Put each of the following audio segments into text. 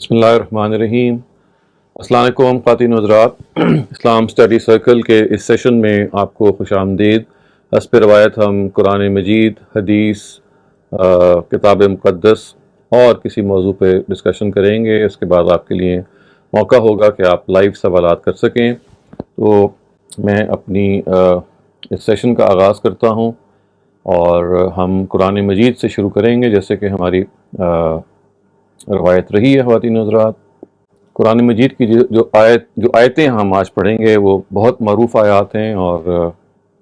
بسم اللہ الرحمن الرحیم۔ السلام علیکم خواتین و حضرات، اسلام اسٹڈی سرکل کے اس سیشن میں آپ کو خوش آمدید۔ حسب روایت ہم قرآن مجید، حدیث، کتاب مقدس اور کسی موضوع پہ ڈسکشن کریں گے۔ اس کے بعد آپ کے لیے موقع ہوگا کہ آپ لائیو سوالات کر سکیں۔ تو میں اپنی اس سیشن کا آغاز کرتا ہوں اور ہم قرآن مجید سے شروع کریں گے، جیسے کہ ہماری روایت رہی ہے۔ خواتین و حضرات، قرآن مجید کی جو آیتیں ہم آج پڑھیں گے وہ بہت معروف آیات ہیں، اور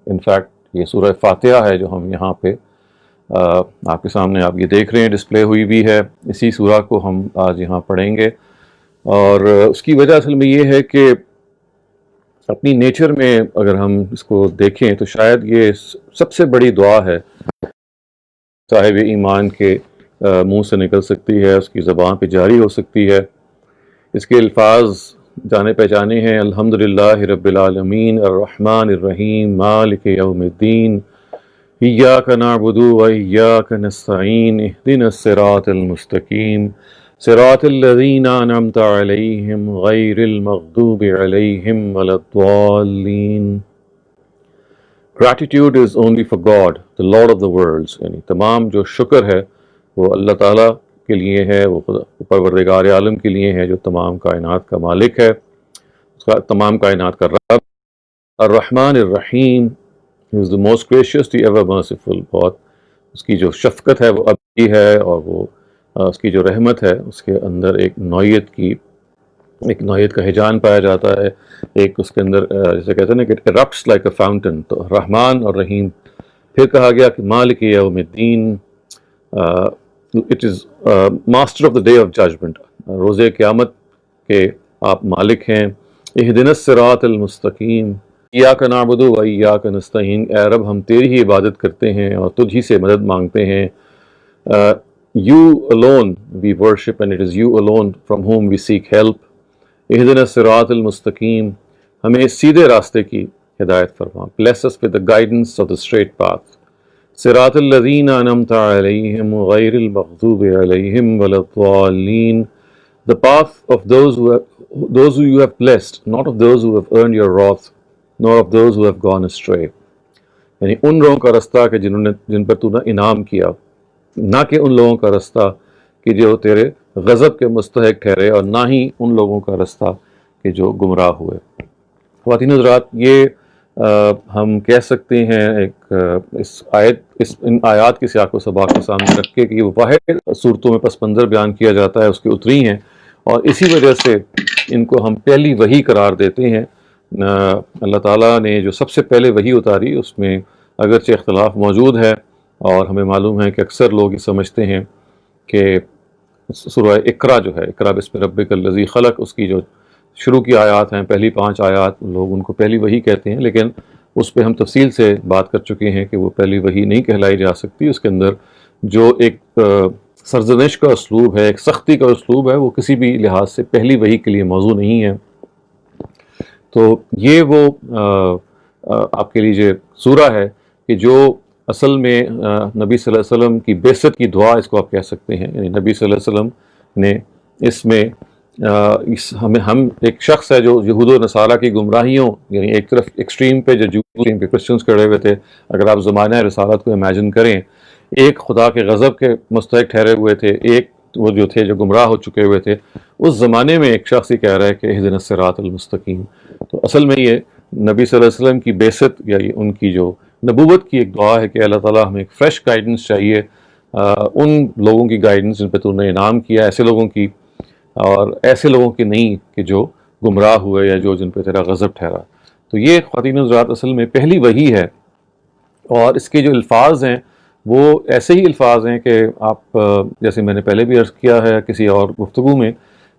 انفیکٹ یہ سورہ فاتحہ ہے جو ہم یہاں پہ آپ کے سامنے آپ یہ دیکھ رہے ہیں، ڈسپلے ہوئی بھی ہے۔ اسی سورہ کو ہم آج یہاں پڑھیں گے، اور اس کی وجہ اصل میں یہ ہے کہ اپنی نیچر میں اگر ہم اس کو دیکھیں تو شاید یہ سب سے بڑی دعا ہے صاحب ایمان کے منہ سے نکل سکتی ہے، اس کی زبان پہ جاری ہو سکتی ہے۔ اس کے الفاظ جانے پہچانے ہیں: الحمدللہ رب العالمین، الرحمن الرحیم، مالک یوم الدین، ایاک نعبد و ایاک نستعین، اہدنا الصراط المستقیم، صراط الذین انعمت علیہم غیر المغضوب علیہم ولا الضالین۔ Gratitude is only for God, the Lord of the worlds، یعنی تمام جو شکر ہے وہ اللہ تعالیٰ کے لیے ہے، وہ پروردگار عالم کے لیے ہے جو تمام کائنات کا مالک ہے، تمام کائنات کا رب۔ الرحمن الرحیم، he is the most gracious, the ever merciful۔ بہت اس کی جو شفقت ہے وہ ابدی ہے، اور وہ اس کی جو رحمت ہے اس کے اندر ایک نوعیت کا ہیجان پایا جاتا ہے، ایک اس کے اندر جیسے کہتے ہیں نا کہ erupts like a fountain۔ تو رحمان اور رحیم۔ پھر کہا گیا کہ مالک یوم الدین، it is master of the day of judgment، روز قیامت کے آپ مالک ہیں۔ اہدنا الصراط المستقیم، ایاک نعبد و ایاک نستعین، اے رب ہم تیری ہی عبادت کرتے ہیں اور تجھ ہی سے مدد مانگتے ہیں۔ You alone we worship and it is you alone from whom we seek help۔ اہدنا الصراط المستقیم، ہمیں سیدھے راستے کی ہدایت فرما۔ Bless us with the guidance of the straight path۔ صراط الذین انعمت علیہم غیر المغضوب علیہم ولا الضالین، the path of those who you have blessed, not of those who have earned your wrath, nor of those who have gone astray۔ یعنی ان لوگوں کا رستہ کہ جن پر تو نے انعام کیا، نہ کہ ان لوگوں کا رستہ کہ جو تیرے غضب کے مستحق ٹھہرے، اور نہ ہی ان لوگوں کا رستہ کہ جو گمراہ ہوئے۔ خواتین حضرات، یہ ہم کہہ سکتے ہیں ایک ان آیات کی سیاق و سباق کے سامنے رکھ کے کہ وہ واحد صورتوں میں پس منظر بیان کیا جاتا ہے، اس کے اتری ہیں، اور اسی وجہ سے ان کو ہم پہلی وحی قرار دیتے ہیں۔ اللہ تعالیٰ نے جو سب سے پہلے وحی اتاری اس میں اگرچہ اختلاف موجود ہے، اور ہمیں معلوم ہے کہ اکثر لوگ یہ سمجھتے ہیں کہ سورہ اقرا جو ہے، اقرا بسم ربک الذی خلق، اس کی جو شروع کی آیات ہیں، پہلی 5 آیات، لوگ ان کو پہلی وحی کہتے ہیں، لیکن اس پہ ہم تفصیل سے بات کر چکے ہیں کہ وہ پہلی وحی نہیں کہلائی جا سکتی۔ اس کے اندر جو ایک سرزنش کا اسلوب ہے، ایک سختی کا اسلوب ہے، وہ کسی بھی لحاظ سے پہلی وحی کے لیے موضوع نہیں ہے۔ تو یہ وہ آپ کے لیے سورہ ہے کہ جو اصل میں نبی صلی اللہ علیہ وسلم کی بعثت کی دعا اس کو آپ کہہ سکتے ہیں۔ یعنی نبی صلی اللہ علیہ وسلم نے اس میں ہم ایک شخص ہے جو یہود و نصارہ کی گمراہیوں، یعنی ایک طرف ایکسٹریم پہ جو کرسچنز کھڑے ہوئے تھے، اگر آپ زمانہ رسالت کو امیجن کریں، ایک خدا کے غضب کے مستحق ٹھہرے ہوئے تھے، ایک وہ جو تھے جو گمراہ ہو چکے ہوئے تھے، اس زمانے میں ایک شخص ہی کہہ رہا ہے کہ اہدنا الصراط المستقیم۔ تو اصل میں یہ نبی صلی اللہ علیہ وسلم کی بعثت یا ان کی جو نبوت کی ایک دعا ہے کہ اللہ تعالیٰ ہمیں ایک فریش گائیڈنس چاہیے، ان لوگوں کی گائیڈنس جن پہ تو نے انعام کیا، ایسے لوگوں کی، اور ایسے لوگوں کی نہیں کہ جو گمراہ ہوئے یا جو جن پہ تیرا غضب ٹھہرا۔ تو یہ خواتین حضرات اصل میں پہلی وحی ہے، اور اس کے جو الفاظ ہیں وہ ایسے ہی الفاظ ہیں کہ آپ جیسے میں نے پہلے بھی عرض کیا ہے کسی اور گفتگو میں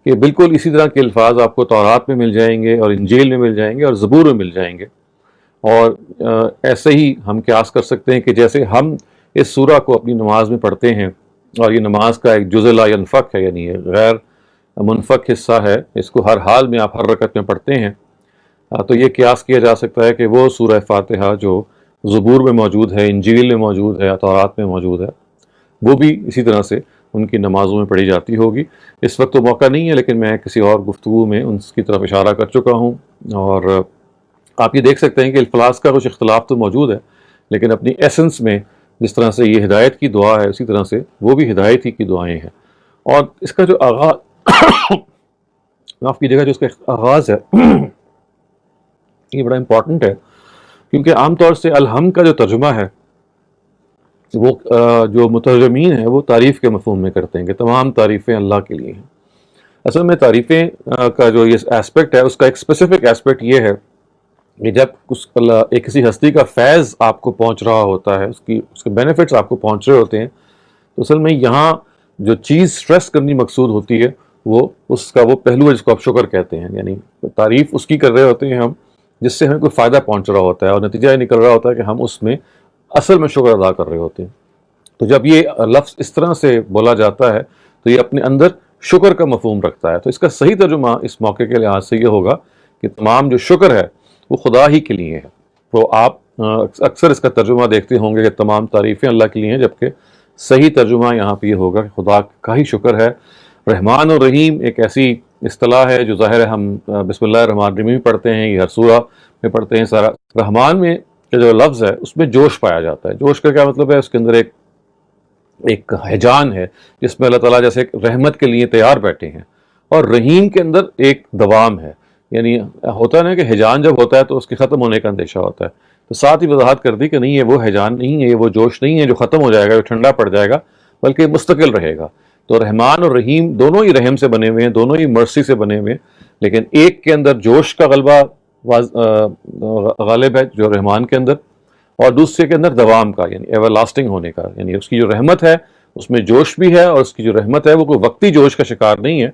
کہ بالکل اسی طرح کے الفاظ آپ کو تورات میں مل جائیں گے، اور انجیل میں مل جائیں گے، اور زبور میں مل جائیں گے۔ اور ایسے ہی ہم قیاس کر سکتے ہیں کہ جیسے ہم اس سورہ کو اپنی نماز میں پڑھتے ہیں، اور یہ نماز کا ایک جزء لا ینفک ہے، یعنی غیر منفک حصہ ہے، اس کو ہر حال میں آپ ہر رکعت میں پڑھتے ہیں، تو یہ قیاس کیا جا سکتا ہے کہ وہ سورہ فاتحہ جو زبور میں موجود ہے، انجیل میں موجود ہے، تورات میں موجود ہے، وہ بھی اسی طرح سے ان کی نمازوں میں پڑھی جاتی ہوگی. اس وقت تو موقع نہیں ہے، لیکن میں کسی اور گفتگو میں ان کی طرف اشارہ کر چکا ہوں. اور آپ یہ دیکھ سکتے ہیں کہ الفاظ کا کچھ اختلاف تو موجود ہے، لیکن اپنی ایسنس میں جس طرح سے یہ ہدایت کی دعا ہے، اسی طرح سے وہ بھی ہدایت ہی کی دعائیں ہیں. اور اس کا جو آغاز معاف کیجیے گا، جو اس کا آغاز ہے یہ بڑا امپورٹنٹ ہے، کیونکہ عام طور سے الحمد کا جو ترجمہ ہے وہ جو مترجمین ہیں وہ تعریف کے مفہوم میں کرتے ہیں کہ تمام تعریفیں اللہ کے لیے ہیں. اصل میں تعریفیں کا جو یہ اسپیکٹ ہے، اس کا ایک اسپیسیفک اسپیکٹ یہ ہے کہ جب ایک کسی ہستی کا فیض آپ کو پہنچ رہا ہوتا ہے، اس کے بینیفٹس آپ کو پہنچ رہے ہوتے ہیں، تو اصل میں یہاں جو چیز سٹریس کرنی مقصود ہوتی ہے وہ اس کا وہ پہلو ہے جس کو آپ شکر کہتے ہیں. یعنی تعریف اس کی کر رہے ہوتے ہیں ہم جس سے ہمیں کوئی فائدہ پہنچ رہا ہوتا ہے، اور نتیجہ یہ نکل رہا ہوتا ہے کہ ہم اس میں اصل میں شکر ادا کر رہے ہوتے ہیں. تو جب یہ لفظ اس طرح سے بولا جاتا ہے تو یہ اپنے اندر شکر کا مفہوم رکھتا ہے. تو اس کا صحیح ترجمہ اس موقع کے لحاظ سے یہ ہوگا کہ تمام جو شکر ہے وہ خدا ہی کے لیے ہے. تو آپ اکثر اس کا ترجمہ دیکھتے ہوں گے کہ تمام تعریفیں اللہ کے لیے ہیں، جبکہ صحیح ترجمہ یہاں پہ یہ ہوگا کہ خدا کا ہی شکر ہے. رحمان اور رحیم ایک ایسی اصطلاح ہے جو ظاہر ہے ہم بسم اللہ الرحمن الرحیم بھی پڑھتے ہیں، یہ ہر سورہ میں پڑھتے ہیں. سارا رحمان میں جو لفظ ہے اس میں جوش پایا جاتا ہے. جوش کا کیا مطلب ہے؟ اس کے اندر ایک ہیجان ہے جس میں اللہ تعالیٰ جیسے ایک رحمت کے لیے تیار بیٹھے ہیں. اور رحیم کے اندر ایک دوام ہے، یعنی ہوتا ہے نا کہ ہیجان جب ہوتا ہے تو اس کے ختم ہونے کا اندیشہ ہوتا ہے. تو ساتھ ہی وضاحت کر دی کہ نہیں، یہ وہ ہیجان نہیں ہے، یہ وہ جوش نہیں ہے جو ختم ہو جائے گا، جو ٹھنڈا پڑ جائے گا، بلکہ مستقل رہے گا. تو رحمان اور رحیم دونوں ہی رحم سے بنے ہوئے ہیں، دونوں ہی مرسی سے بنے ہوئے ہیں، لیکن ایک کے اندر جوش کا غلبہ غالب ہے جو رحمان کے اندر، اور دوسرے کے اندر دوام کا، یعنی ایور لاسٹنگ ہونے کا. یعنی اس کی جو رحمت ہے اس میں جوش بھی ہے، اور اس کی جو رحمت ہے وہ کوئی وقتی جوش کا شکار نہیں ہے،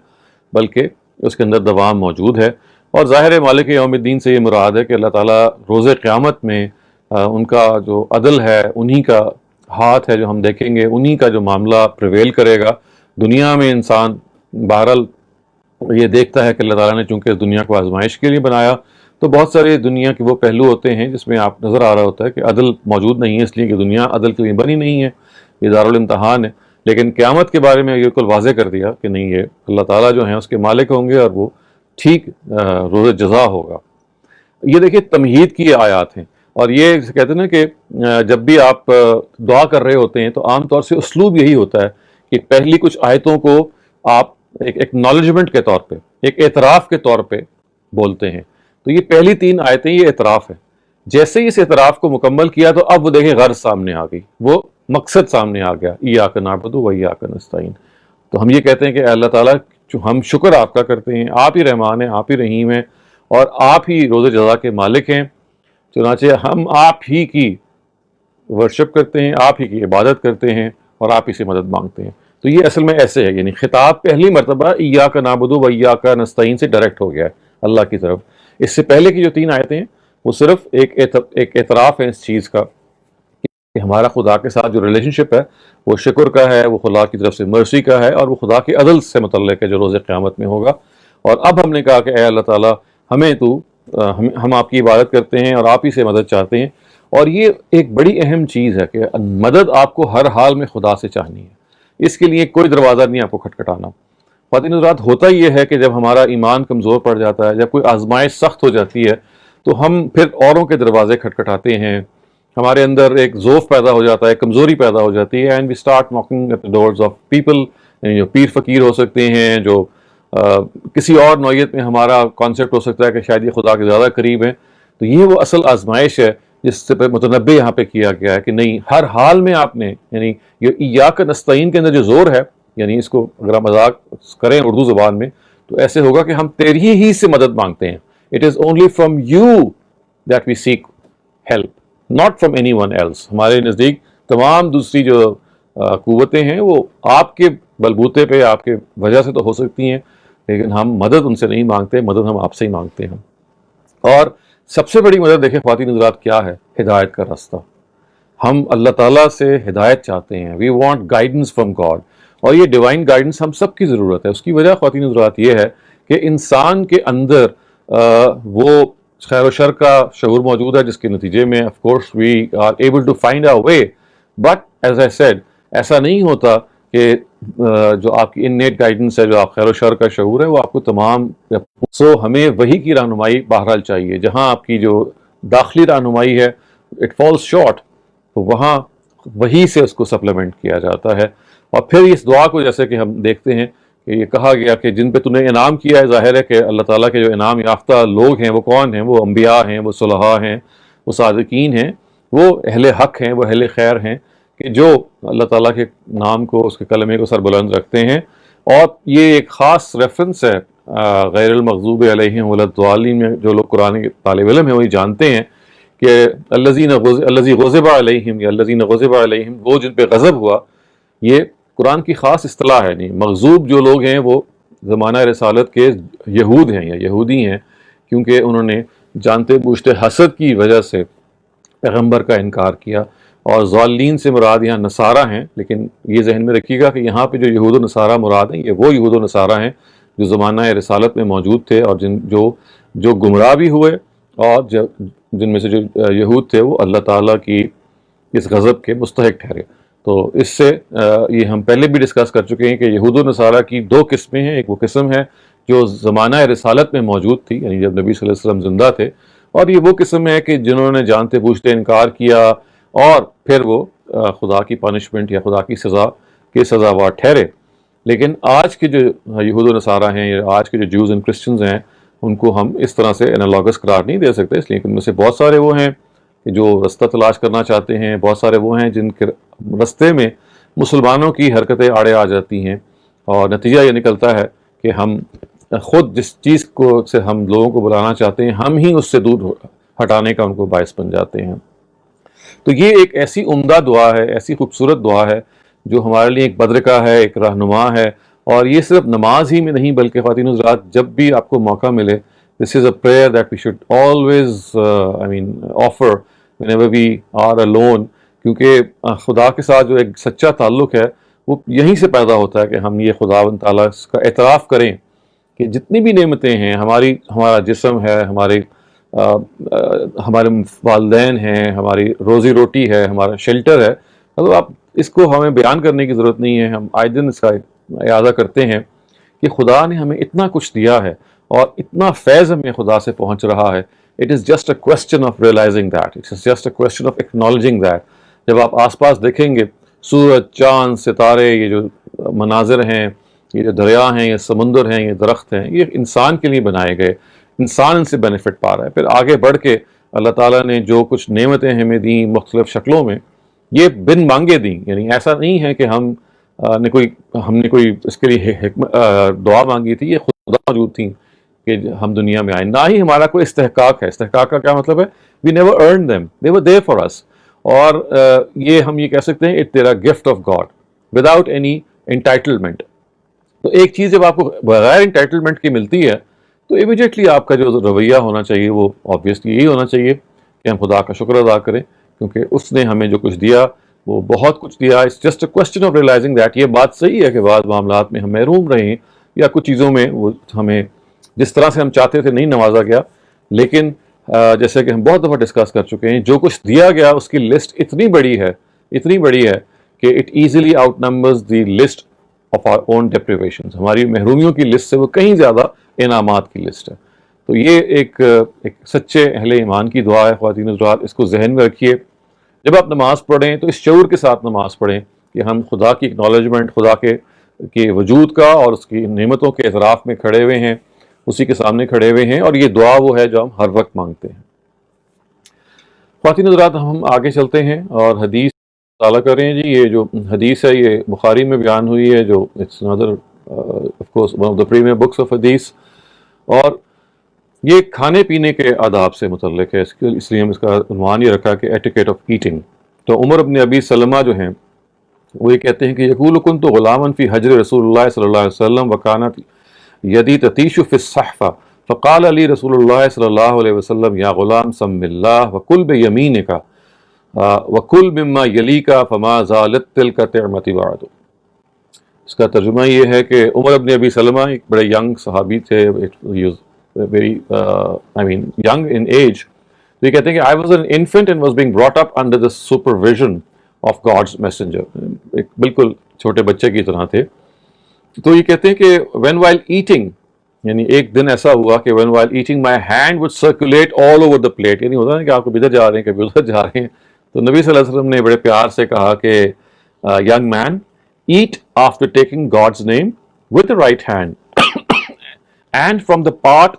بلکہ اس کے اندر دوام موجود ہے. اور ظاہر مالک یوم الدین سے یہ مراد ہے کہ اللہ تعالیٰ روز قیامت میں ان کا جو عدل ہے، انہی کا ہاتھ ہے جو ہم دیکھیں گے، انہی کا جو معاملہ پریویل کرے گا. دنیا میں انسان بہرحال یہ دیکھتا ہے کہ اللہ تعالیٰ نے چونکہ اس دنیا کو آزمائش کے لیے بنایا، تو بہت سارے دنیا کے وہ پہلو ہوتے ہیں جس میں آپ نظر آ رہا ہوتا ہے کہ عدل موجود نہیں ہے، اس لیے کہ دنیا عدل کے لیے بنی نہیں ہے، یہ دارالامتحان ہے. لیکن قیامت کے بارے میں یہ بالکل واضح کر دیا کہ نہیں، یہ اللہ تعالیٰ جو ہیں اس کے مالک ہوں گے، اور وہ ٹھیک روز جزا ہوگا. یہ دیکھیے تمہید کی یہ آیات ہیں، اور یہ کہتے ہیں نا کہ جب بھی آپ دعا کر رہے ہوتے ہیں تو عام طور سے اسلوب یہی ہوتا ہے کہ پہلی کچھ آیتوں کو آپ ایک ایکنالجمنٹ کے طور پہ، ایک اعتراف کے طور پہ بولتے ہیں. تو یہ پہلی 3 آیتیں یہ اعتراف ہے. جیسے ہی اس اعتراف کو مکمل کیا تو اب وہ دیکھیں غرض سامنے آ گئی، وہ مقصد سامنے آ گیا، ایاک نعبد و ایاک نستعین. تو ہم یہ کہتے ہیں کہ اے اللہ تعالیٰ، جو ہم شکر آپ کا کرتے ہیں، آپ ہی رحمان ہیں، آپ ہی رحیم ہیں، اور آپ ہی روز جزا کے مالک ہیں. چنانچہ ہم آپ ہی کی ورشپ کرتے ہیں، آپ ہی کی عبادت کرتے ہیں، اور آپ ہی سے مدد مانگتے ہیں. تو یہ اصل میں ایسے ہے، یعنی خطاب پہلی مرتبہ ایاک نعبد و ایاک نستعین سے ڈائریکٹ ہو گیا ہے اللہ کی طرف. اس سے پہلے کی جو 3 آیتیں ہیں وہ صرف ایک اعتراف ہے اس چیز کا کہ ہمارا خدا کے ساتھ جو ریلیشن شپ ہے وہ شکر کا ہے، وہ خدا کی طرف سے مرسی کا ہے، اور وہ خدا کے عدل سے متعلق ہے جو روز قیامت میں ہوگا. اور اب ہم نے کہا کہ اے اللہ تعالیٰ، ہم آپ کی عبادت کرتے ہیں اور آپ ہی سے مدد چاہتے ہیں. اور یہ ایک بڑی اہم چیز ہے کہ مدد آپ کو ہر حال میں خدا سے چاہنی ہے. اس کے لیے کوئی دروازہ نہیں آپ کو کھٹکھٹانا. خواتین حضرات، ہوتا یہ ہے کہ جب ہمارا ایمان کمزور پڑ جاتا ہے، جب کوئی آزمائش سخت ہو جاتی ہے، تو ہم پھر اوروں کے دروازے کھٹکھٹاتے ہیں. ہمارے اندر ایک ذوف پیدا ہو جاتا ہے، کمزوری پیدا ہو جاتی ہے، and we start knocking at the doors of people. جو پیر فقیر ہو سکتے ہیں، جو کسی اور نوعیت میں ہمارا کانسیپٹ ہو سکتا ہے کہ شاید یہ خدا کے زیادہ قریب ہیں. تو یہ وہ اصل آزمائش ہے جس سے متنبع یہاں پہ کیا گیا ہے کہ نہیں، ہر حال میں آپ نے، یعنی یہ ایاک نستعین کے اندر جو زور ہے، یعنی اس کو اگر ہم مذاق کریں اردو زبان میں تو ایسے ہوگا کہ ہم تیری ہی سے مدد مانگتے ہیں. It is only from you that we seek help, not from anyone else. ہمارے نزدیک تمام دوسری جو قوتیں ہیں وہ آپ کے بلبوتے پہ، آپ کے وجہ سے تو ہو سکتی ہیں، لیکن ہم مدد ان سے نہیں مانگتے، مدد ہم آپ سے ہی مانگتے ہیں. اور سب سے بڑی مدد دیکھیں خواتین حضرات کیا ہے؟ ہدایت کا راستہ. ہم اللہ تعالیٰ سے ہدایت چاہتے ہیں. We want guidance from God. اور یہ ڈیوائن گائیڈنس ہم سب کی ضرورت ہے. اس کی وجہ خواتین حضرات یہ ہے کہ انسان کے اندر وہ خیر و شر کا شعور موجود ہے، جس کے نتیجے میں of course we are able to find a way. But as I said, ایسا نہیں ہوتا کہ جو آپ کی انیٹ گائیڈنس ہے، جو آپ خیر و شر کا شعور ہے، وہ آپ کو تمام ہمیں وہی کی رہنمائی بہرحال چاہیے. جہاں آپ کی جو داخلی رہنمائی ہے اٹ فالز شارٹ، تو وہاں وہی سے اس کو سپلیمنٹ کیا جاتا ہے. اور پھر اس دعا کو جیسے کہ ہم دیکھتے ہیں کہ یہ کہا گیا کہ جن پہ تو نے انعام کیا ہے، ظاہر ہے کہ اللہ تعالیٰ کے جو انعام یافتہ لوگ ہیں وہ کون ہیں؟ وہ انبیاء ہیں، وہ صلحاء ہیں، وہ صادقین ہیں، وہ اہل حق ہیں، وہ اہل خیر ہیں، کہ جو اللہ تعالیٰ کے نام کو، اس کے کلمے کو سربلند رکھتے ہیں. اور یہ ایک خاص ریفرنس ہے غیر المغضوب علیہم ولا الضالین میں. جو لوگ قرآن کے طالب علم ہیں وہی جانتے ہیں کہ الذی غضب علیہم یا الذین غضب علیہم، وہ جن پہ غضب ہوا، یہ قرآن کی خاص اصطلاح ہے. نہیں، مغضوب جو لوگ ہیں وہ زمانہ رسالت کے یہود ہیں یا یہودی ہیں، کیونکہ انہوں نے جانتے بوجھتے حسد کی وجہ سے پیغمبر کا انکار کیا. اور ضالین سے مراد یہاں نصارہ ہیں، لیکن یہ ذہن میں رکھیے گا کہ یہاں پہ جو یہود و نصارہ مراد ہیں، یہ وہ یہود و نصارہ ہیں جو زمانہ رسالت میں موجود تھے، اور جو گمراہ بھی ہوئے، اور جن میں سے جو یہود تھے وہ اللہ تعالیٰ کی اس غضب کے مستحق ٹھہرے. تو اس سے یہ ہم پہلے بھی ڈسکس کر چکے ہیں کہ یہود و نصارہ کی دو قسمیں ہیں. ایک وہ قسم ہے جو زمانہ رسالت میں موجود تھی، یعنی جب نبی صلی اللہ علیہ وسلم زندہ تھے، اور یہ وہ قسم ہے کہ جنہوں نے جانتے بوجھتے انکار کیا اور پھر وہ خدا کی پنشمنٹ یا خدا کی سزا کے سزاوار ٹھہرے. لیکن آج کے جو یہود و نصارہ ہیں، یا آج کے جو جوز اینڈ کرسچنز ہیں، ان کو ہم اس طرح سے انالوگس قرار نہیں دے سکتے، اس لیے کہ ان میں سے بہت سارے وہ ہیں کہ جو رستہ تلاش کرنا چاہتے ہیں، بہت سارے وہ ہیں جن کے رستے میں مسلمانوں کی حرکتیں آڑے آ جاتی ہیں، اور نتیجہ یہ نکلتا ہے کہ ہم خود جس چیز کو سے ہم لوگوں کو بلانا چاہتے ہیں، ہم ہی اس سے دور ہٹانے کا ان کو باعث بن جاتے ہیں. تو یہ ایک ایسی عمدہ دعا ہے، ایسی خوبصورت دعا ہے جو ہمارے لیے ایک بدرکہ ہے، ایک رہنما ہے. اور یہ صرف نماز ہی میں نہیں بلکہ خواتین حضرات جب بھی آپ کو موقع ملے، this is a prayer that we should always offer whenever we are alone، کیونکہ خدا کے ساتھ جو ایک سچا تعلق ہے وہ یہیں سے پیدا ہوتا ہے کہ ہم یہ خداوند تعالیٰ کا اعتراف کریں کہ جتنی بھی نعمتیں ہیں، ہمارا جسم ہے، ہمارے والدین ہیں، ہماری روزی روٹی ہے، ہمارا شیلٹر ہے، مطلب آپ اس کو ہمیں بیان کرنے کی ضرورت نہیں ہے. ہم آئے دن اس کا اعادہ کرتے ہیں کہ خدا نے ہمیں اتنا کچھ دیا ہے اور اتنا فیض ہمیں خدا سے پہنچ رہا ہے. It is just a question of realizing that. It is just a question of acknowledging that. جب آپ آس پاس دیکھیں گے سورج، چاند، ستارے، یہ جو مناظر ہیں، یہ جو دریا ہیں، یہ سمندر ہیں، یہ درخت ہیں، یہ انسان کے لیے بنائے گئے، انسان ان سے بینیفٹ پا رہا ہے. پھر آگے بڑھ کے اللہ تعالیٰ نے جو کچھ نعمتیں ہمیں دیں مختلف شکلوں میں، یہ بن مانگے دیں. یعنی ایسا نہیں ہے کہ ہم نے کوئی اس کے لیے دعا مانگی تھی، یہ خدا موجود تھیں کہ ہم دنیا میں آئیں. نہ ہی ہمارا کوئی استحقاق ہے. استحقاق کا کیا مطلب ہے؟ We never earn them, they were there for us. اور یہ ہم یہ کہہ سکتے ہیں it there are gift of God without any entitlement. تو ایک چیز جب آپ کو بغیر انٹائٹلمنٹ کی ملتی ہے تو امیڈیٹلی آپ کا جو رویہ ہونا چاہیے وہ آبویسلی یہی ہونا چاہیے کہ ہم خدا کا شکر ادا کریں، کیونکہ اس نے ہمیں جو کچھ دیا وہ بہت کچھ دیا. It's just a question of realising that. یہ بات صحیح ہے کہ بعض معاملات میں ہم محروم رہیں یا کچھ چیزوں میں وہ ہمیں جس طرح سے ہم چاہتے تھے نہیں نوازا گیا، لیکن جیسے کہ ہم بہت دفعہ ڈسکس کر چکے ہیں، جو کچھ دیا گیا اس کی لسٹ اتنی بڑی ہے کہ it easily outnumbers the list of our own deprivations. ہماری محرومیوں کی لسٹ سے وہ کہیں زیادہ انعامات کی لسٹ ہے. تو یہ ایک سچے اہل ایمان کی دعا ہے. خواتین حضرات اس کو ذہن میں رکھیے جب آپ نماز پڑھیں تو اس شعور کے ساتھ نماز پڑھیں کہ ہم خدا کی اکنالجمنٹ، خدا کے وجود کا اور اس کی نعمتوں کے اعتراف میں کھڑے ہوئے ہیں، اسی کے سامنے کھڑے ہوئے ہیں، اور یہ دعا وہ ہے جو ہم ہر وقت مانگتے ہیں. خواتین حضرات ہم آگے چلتے ہیں اور حدیث مطالعہ کر رہے ہیں. جی یہ جو حدیث ہے یہ بخاری میں بیان ہوئی ہے، جو it's another of course one of the premier books of حدیث، اور یہ کھانے پینے کے آداب سے متعلق ہے. اس لیے ہم اس کا عنوان یہ رکھا کہ ایٹیکیٹ آف ایٹنگ. تو عمر بن ابی سلمہ جو ہیں وہ یہ کہتے ہیں کہ یقول کنت غلاما فی حجر رسول اللہ صلی اللہ علیہ وسلم وکانت یدی تتیش فی الصحفہ فقال علی رسول اللہ صلی اللہ علیہ وسلم یا غلام سم اللہ وکل بیمینک وکل مما یلیک فما زالت تلک طعمتی بعد. اس کا ترجمہ یہ ہے کہ عمر بن ابی سلمہ ایک بڑے ینگ صحابی تھے، very young in age. تو یہ کہتے ہیں کہ I was an infant and was being brought up under the supervision of God's messenger. ایک بالکل چھوٹے بچے کی طرح تھے. تو یہ کہتے ہیں کہ when while eating, یعنی ایک دن ایسا ہوا کہ when while eating my hand would circulate all over the plate. یعنی ہوتا ہے نا کہ آپ کو ادھر جا رہے ہیں کبھی ادھر جا رہے ہیں. تو نبی صلی اللہ علیہ وسلم نے بڑے پیار سے کہا کہ young man, eat after taking God's name with the right hand and from the part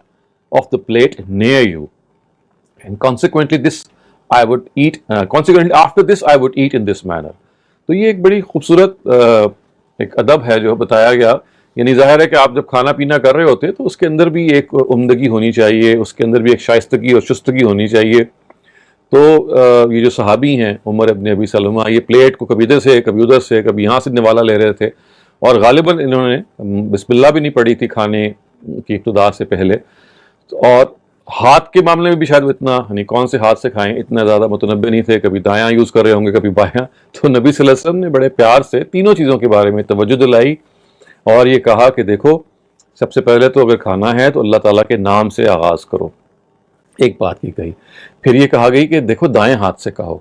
of the plate near you. And consequently after this I would eat in this manner. تو یہ ایک بڑی خوبصورت ایک ادب ہے جو بتایا گیا. یعنی ظاہر ہے کہ آپ جب کھانا پینا کر رہے ہوتے تو اس کے اندر بھی ایک عمدگی ہونی چاہیے, اس کے اندر بھی ایک شائستگی اور شستگی ہونی چاہیے. تو یہ جو صحابی ہیں عمر ابن ابی سلمہ, یہ پلیٹ کو کبھی ادھر سے کبھی ادھر سے کبھی یہاں سے نوالا لے رہے تھے, اور غالباً انہوں نے بسم اللہ بھی نہیں پڑھی تھی کھانے کی ابتدا سے پہلے. اور ہاتھ کے معاملے میں بھی شاید وہ اتنا, یعنی کون سے ہاتھ سے کھائیں, اتنا زیادہ متنبع نہیں تھے. کبھی دایاں یوز کر رہے ہوں گے, کبھی بایاں. تو نبی صلی اللہ علیہ وسلم نے بڑے پیار سے تینوں چیزوں کے بارے میں توجہ دلائی اور یہ کہا کہ دیکھو, سب سے پہلے تو اگر کھانا ہے تو اللہ تعالیٰ کے نام سے آغاز کرو, ایک بات کی کہی. پھر یہ کہا گئی کہ دیکھو دائیں ہاتھ سے کھاؤ,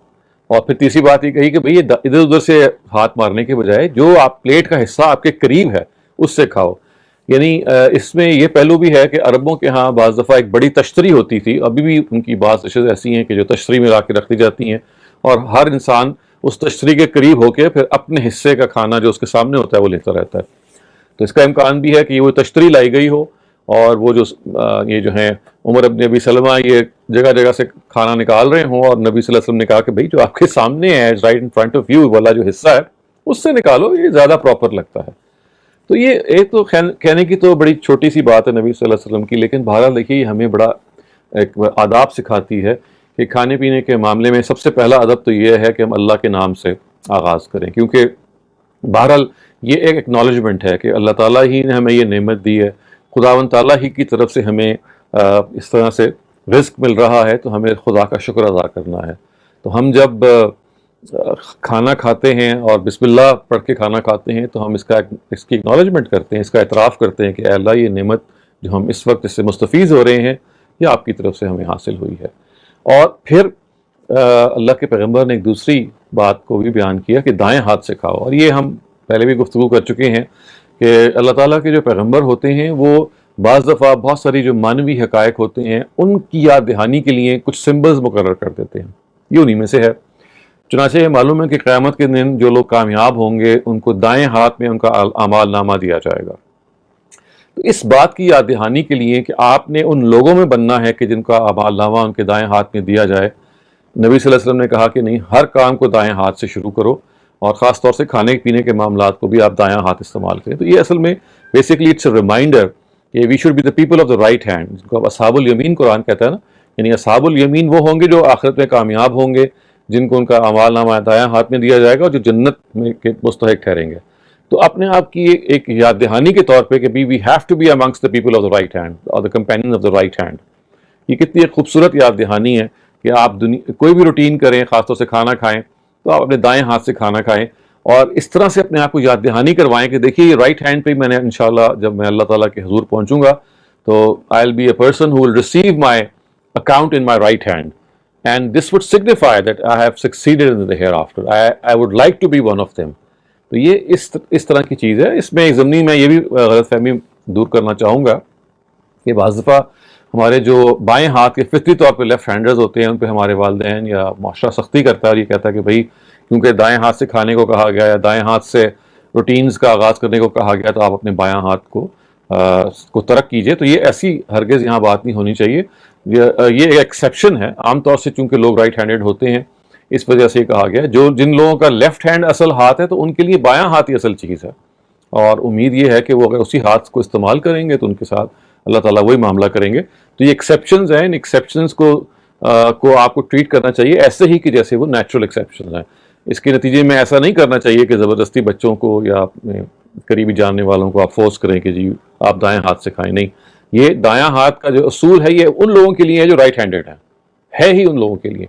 اور پھر تیسری بات یہ کہی کہ بھئی ادھر ادھر سے ہاتھ مارنے کے بجائے جو آپ پلیٹ کا حصہ آپ کے قریب ہے اس سے کھاؤ. یعنی اس میں یہ پہلو بھی ہے کہ عربوں کے ہاں بعض دفعہ ایک بڑی تشتری ہوتی تھی, ابھی بھی ان کی بعض ڈشز ایسی ہیں کہ جو تشتری میں لا کے رکھ دی جاتی ہیں, اور ہر انسان اس تشتری کے قریب ہو کے پھر اپنے حصے کا کھانا جو اس کے سامنے ہوتا ہے وہ لیتا رہتا ہے. تو اس کا امکان بھی ہے کہ وہ تشتری لائی گئی ہو, اور وہ جو یہ جو ہیں عمر ابن ابی سلمہ یہ جگہ جگہ سے کھانا نکال رہے ہوں, اور نبی صلی اللہ علیہ وسلم نے کہا کہ بھئی جو آپ کے سامنے ہے right in front of you والا جو حصہ ہے اس سے نکالو, یہ زیادہ پراپر لگتا ہے. تو یہ ایک تو کہنے کی تو بڑی چھوٹی سی بات ہے نبی صلی اللہ علیہ وسلم کی, لیکن بہرحال دیکھیے یہ ہمیں بڑا ایک آداب سکھاتی ہے کہ کھانے پینے کے معاملے میں سب سے پہلا ادب تو یہ ہے کہ ہم اللہ کے نام سے آغاز کریں, کیونکہ بہرحال یہ ایک ایکنالجمنٹ ہے کہ اللہ تعالیٰ ہی نے ہمیں یہ نعمت دی ہے, خداوند تعالیٰ ہی کی طرف سے ہمیں اس طرح سے رزق مل رہا ہے, تو ہمیں خدا کا شکر ادا کرنا ہے. تو ہم جب کھانا کھاتے ہیں اور بسم اللہ پڑھ کے کھانا کھاتے ہیں تو ہم اس کی اکنالجمنٹ کرتے ہیں, اس کا اعتراف کرتے ہیں کہ اے اللہ یہ نعمت جو ہم اس وقت اس سے مستفیض ہو رہے ہیں یہ آپ کی طرف سے ہمیں حاصل ہوئی ہے. اور پھر اللہ کے پیغمبر نے ایک دوسری بات کو بھی بیان کیا کہ دائیں ہاتھ سے کھاؤ, اور یہ ہم پہلے بھی گفتگو کر چکے ہیں کہ اللہ تعالیٰ کے جو پیغمبر ہوتے ہیں وہ بعض دفعہ بہت ساری جو معنوی حقائق ہوتے ہیں ان کی یاد دہانی کے لیے کچھ سمبلز مقرر کر دیتے ہیں. یہ انہی میں سے ہے. چنانچہ یہ معلوم ہے کہ قیامت کے دن جو لوگ کامیاب ہوں گے ان کو دائیں ہاتھ میں ان کا اعمال نامہ دیا جائے گا. تو اس بات کی یاد دہانی کے لیے کہ آپ نے ان لوگوں میں بننا ہے کہ جن کا اعمال نامہ ان کے دائیں ہاتھ میں دیا جائے, نبی صلی اللہ علیہ وسلم نے کہا کہ نہیں, ہر کام کو دائیں ہاتھ سے شروع کرو, اور خاص طور سے کھانے پینے کے معاملات کو بھی آپ دایاں ہاتھ استعمال کریں. تو یہ اصل میں بیسکلی اٹس اے ریمائنڈر کہ we should be the people of the right hand, جن کو اصحاب الیمین قرآن کہتا ہے نا. یعنی اصحاب الیمین وہ ہوں گے جو آخرت میں کامیاب ہوں گے, جن کو ان کا اعمال نامہ دایاں ہاتھ میں دیا جائے گا, اور جو جنت میں کے مستحق ٹھہریں گے. تو اپنے آپ کی ایک یاد دہانی کے طور پہ کہ we have to be amongst the people of the right hand اور the companion of the right hand. یہ کتنی ایک خوبصورت یاد دہانی ہے کہ آپ کوئی بھی روٹین کریں, خاص طور سے کھانا کھائیں تو آپ اپنے دائیں ہاتھ سے کھانا کھائیں, اور اس طرح سے اپنے آپ کو یاد دہانی کروائیں کہ دیکھیے یہ رائٹ ہینڈ پہ میں نے انشاءاللہ جب میں اللہ تعالیٰ کے حضور پہنچوں گا تو I will be a person who will receive my account in my right hand, and this would signify that I have succeeded in the hereafter, I would like to be one of them. تو یہ اس طرح کی چیز ہے. اس میں ایک ضمنی میں یہ بھی غلط فہمی دور کرنا چاہوں گا کہ بعض دفعہ ہمارے جو بائیں ہاتھ کے فطری طور پہ لیفٹ ہینڈرز ہوتے ہیں ان پہ ہمارے والدین یا معاشرہ سختی کرتا ہے, اور یہ کہتا ہے کہ بھائی کیونکہ دائیں ہاتھ سے کھانے کو کہا گیا یا دائیں ہاتھ سے روٹینز کا آغاز کرنے کو کہا گیا تو آپ اپنے بایاں ہاتھ کو ترک کیجئے. تو یہ ایسی ہرگز یہاں بات نہیں ہونی چاہیے. یہ ایک ایکسیپشن ہے. عام طور سے چونکہ لوگ رائٹ ہینڈڈ ہوتے ہیں اس وجہ سے یہ کہا گیا. جن لوگوں کا لیفٹ ہینڈ اصل ہاتھ ہے تو ان کے لیے بایاں ہاتھ ہی اصل چیز ہے, اور امید یہ ہے کہ وہ اگر اسی ہاتھ کو استعمال کریں گے تو ان کے ساتھ اللہ تعالیٰ وہی معاملہ کریں گے. تو یہ ایکسیپشنز ہیں, ان ایکسیپشنز کو آپ کو ٹریٹ کرنا چاہیے ایسے ہی کہ جیسے وہ نیچرل ایکسیپشنز ہیں. اس کے نتیجے میں ایسا نہیں کرنا چاہیے کہ زبردستی بچوں کو یا اپنے قریبی جاننے والوں کو آپ فورس کریں کہ جی آپ دائیں ہاتھ سے کھائیں. نہیں, یہ دایاں ہاتھ کا جو اصول ہے یہ ان لوگوں کے لیے ہے جو رائٹ ہینڈڈ ہیں, ہے ہی ان لوگوں کے لیے.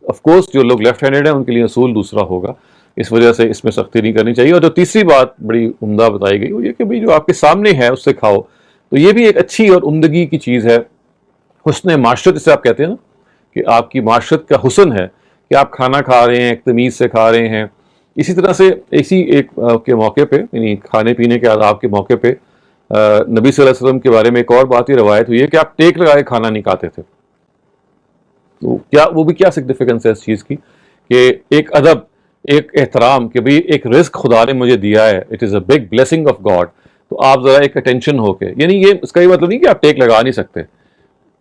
آف کورس جو لوگ لیفٹ ہینڈڈ ہیں ان کے لیے اصول دوسرا ہوگا, اس وجہ سے اس میں سختی نہیں کرنی چاہیے. اور جو تیسری بات بڑی عمدہ بتائی گئی وہ یہ کہ بھائی جو آپ کے سامنے ہے اس سے کھاؤ. تو یہ بھی ایک اچھی اور عمدگی کی چیز ہے. حسن معاشرت اسے آپ کہتے ہیں نا, کہ آپ کی معاشرت کا حسن ہے کہ آپ کھانا کھا رہے ہیں, ایک تمیز سے کھا رہے ہیں, اسی طرح سے اسی ایک کے موقع پہ، یعنی کھانے پینے کے آداب کے موقع پہ، نبی صلی اللہ علیہ وسلم کے بارے میں ایک اور بات یہ روایت ہوئی ہے کہ آپ ٹیک لگائے کھانا نہیں کھاتے تھے. تو کیا وہ بھی کیا سگنیفیکنس ہے اس چیز کی کہ ایک ادب، ایک احترام کہ بھئی ایک رزق خدا نے مجھے دیا ہے، it is a big blessing of God, تو آپ ذرا ایک اٹینشن ہو کے، یعنی یہ اس کا یہ مطلب نہیں کہ آپ ٹیک لگا نہیں سکتے،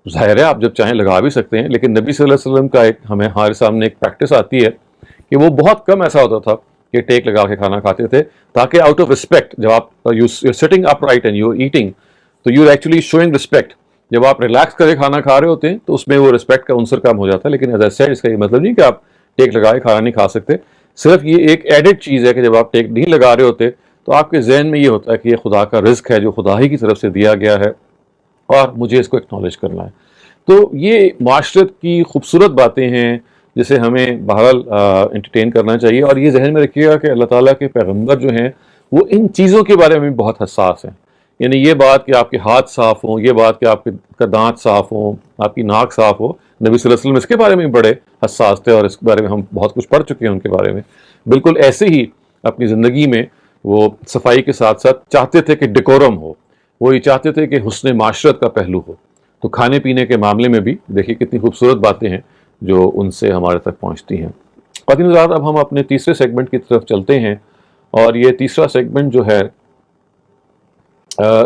ظاہر ہے آپ جب چاہیں لگا بھی سکتے ہیں، لیکن نبی صلی اللہ علیہ وسلم کا ایک ہمارے سامنے ایک پریکٹس آتی ہے کہ وہ بہت کم ایسا ہوتا تھا کہ ٹیک لگا کے کھانا کھاتے تھے، تاکہ آؤٹ آف رسپیکٹ جب آپ you sitting up right and you eating, تو یو ایکچولی شوئنگ رسپیکٹ. جب آپ ریلیکس کرے کھانا کھا رہے ہوتے ہیں تو اس میں وہ رسپیکٹ کا عنصر کم ہو جاتا ہے. لیکن ایز اے سیڈ اس کا یہ مطلب نہیں کہ آپ ٹیک لگائے کھانا نہیں کھا سکتے، صرف یہ ایک ایڈڈ چیز ہے کہ جب آپ ٹیک نہیں لگا رہے ہوتے تو آپ کے ذہن میں یہ ہوتا ہے کہ یہ خدا کا رزق ہے جو خدا ہی کی طرف سے دیا گیا ہے اور مجھے اس کو ایکنالج کرنا ہے. تو یہ معاشرت کی خوبصورت باتیں ہیں جسے ہمیں بہرحال انٹرٹین کرنا چاہیے. اور یہ ذہن میں رکھیے گا کہ اللہ تعالیٰ کے پیغمبر جو ہیں وہ ان چیزوں کے بارے میں بھی بہت حساس ہیں. یعنی یہ بات کہ آپ کے ہاتھ صاف ہوں، یہ بات کہ آپ کا دانت صاف ہوں، آپ کی ناک صاف ہو، نبی صلی اللہ علیہ وسلم اس کے بارے میں بڑے حساس تھے اور اس کے بارے میں ہم بہت کچھ پڑھ چکے ہیں ان کے بارے میں. بالکل ایسے ہی اپنی زندگی میں وہ صفائی کے ساتھ ساتھ چاہتے تھے کہ ڈیکورم ہو، وہ یہ چاہتے تھے کہ حسن معاشرت کا پہلو ہو. تو کھانے پینے کے معاملے میں بھی دیکھیے کتنی خوبصورت باتیں ہیں جو ان سے ہمارے تک پہنچتی ہیں. خواتین حضرات، اب ہم اپنے تیسرے سیگمنٹ کی طرف چلتے ہیں، اور یہ تیسرا سیگمنٹ جو ہے